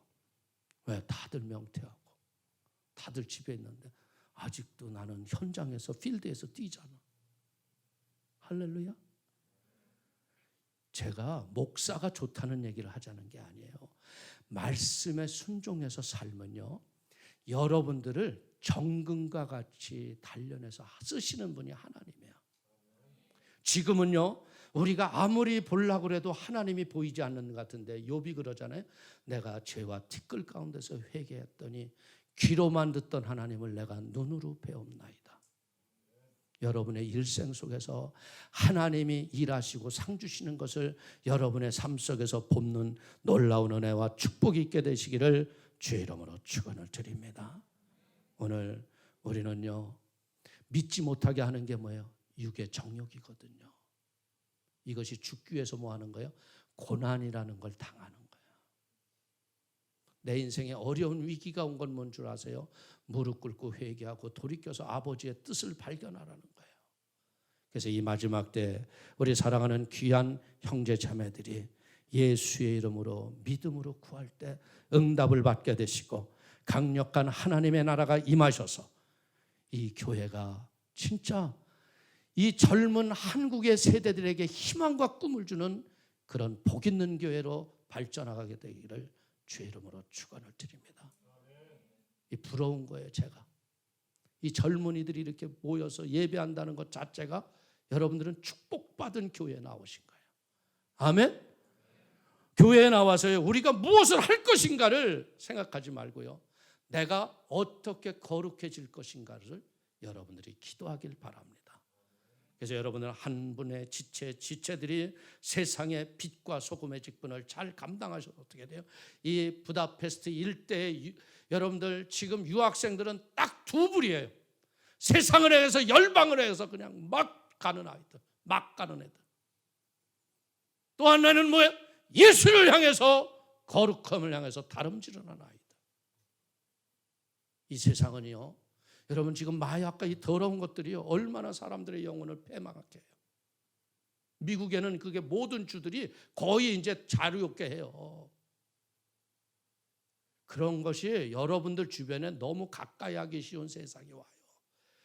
Speaker 1: 왜? 다들 명퇴하고 다들 집에 있는데 아직도 나는 현장에서 필드에서 뛰잖아. 할렐루야. 제가 목사가 좋다는 얘기를 하자는 게 아니에요. 말씀에 순종해서 살면요, 여러분들을 정금과 같이 단련해서 쓰시는 분이 하나님이에요. 지금은요, 우리가 아무리 보려고 해도 하나님이 보이지 않는 것 같은데 욥이 그러잖아요. 내가 죄와 티끌 가운데서 회개했더니 귀로만 듣던 하나님을 내가 눈으로 배움나이다. 여러분의 일생 속에서 하나님이 일하시고 상 주시는 것을 여러분의 삶 속에서 봅는 놀라운 은혜와 축복이 있게 되시기를 주의 이름으로 축원을 드립니다. 오늘 우리는요, 믿지 못하게 하는 게 뭐예요? 육의 정욕이거든요. 이것이 죽기 위해서 뭐 하는 거예요? 고난이라는 걸 당하는 거예요. 내 인생에 어려운 위기가 온 건 뭔 줄 아세요? 무릎 꿇고 회개하고 돌이켜서 아버지의 뜻을 발견하라는 거예요. 그래서 이 마지막 때 우리 사랑하는 귀한 형제 자매들이 예수의 이름으로 믿음으로 구할 때 응답을 받게 되시고 강력한 하나님의 나라가 임하셔서 이 교회가 진짜 이 젊은 한국의 세대들에게 희망과 꿈을 주는 그런 복 있는 교회로 발전하게 되기를 주의 이름으로 축원을 드립니다. 이 부러운 거예요. 제가 이 젊은이들이 이렇게 모여서 예배한다는 것 자체가 여러분들은 축복받은 교회에 나오신 거예요. 아멘. 교회에 나와서 우리가 무엇을 할 것인가를 생각하지 말고요, 내가 어떻게 거룩해질 것인가를 여러분들이 기도하길 바랍니다. 그래서 여러분은 한 분의 지체들이 세상의 빛과 소금의 직분을 잘 감당하셔서 어떻게 돼요? 이 부다페스트 일대의 여러분들 지금 유학생들은 딱 두 부류예요. 세상을 향해서 열방을 향해서 그냥 막 가는 아이들, 막 가는 애들. 또 하나는 뭐예요? 예수를 향해서, 거룩함을 향해서 다름질하는 아이들. 이 세상은요, 여러분 지금 마약과 이 더러운 것들이요 얼마나 사람들의 영혼을 패망하게 해요. 미국에는 그게 모든 주들이 거의 이제 자유롭게 해요. 그런 것이 여러분들 주변에 너무 가까이 하기 쉬운 세상이 와요.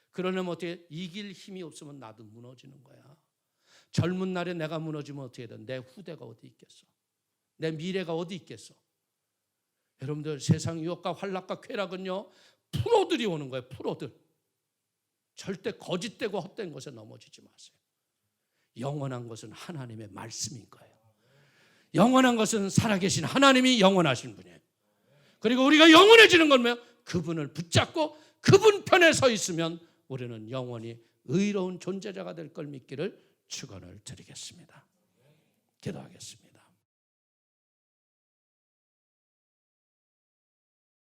Speaker 1: 그러려면 어떻게, 이길 힘이 없으면 나도 무너지는 거야. 젊은 날에 내가 무너지면 어떻게 돼? 내 후대가 어디 있겠어? 내 미래가 어디 있겠어? 여러분들 세상 유혹과 환락과 쾌락은요 프로들이 오는 거예요. 프로들. 절대 거짓되고 헛된 것에 넘어지지 마세요. 영원한 것은 하나님의 말씀인 거예요. 영원한 것은 살아계신 하나님이 영원하신 분이에요. 그리고 우리가 영원해지는 건 뭐예요? 그분을 붙잡고 그분 편에 서 있으면 우리는 영원히 의로운 존재자가 될 걸 믿기를 축원을 드리겠습니다. 기도하겠습니다.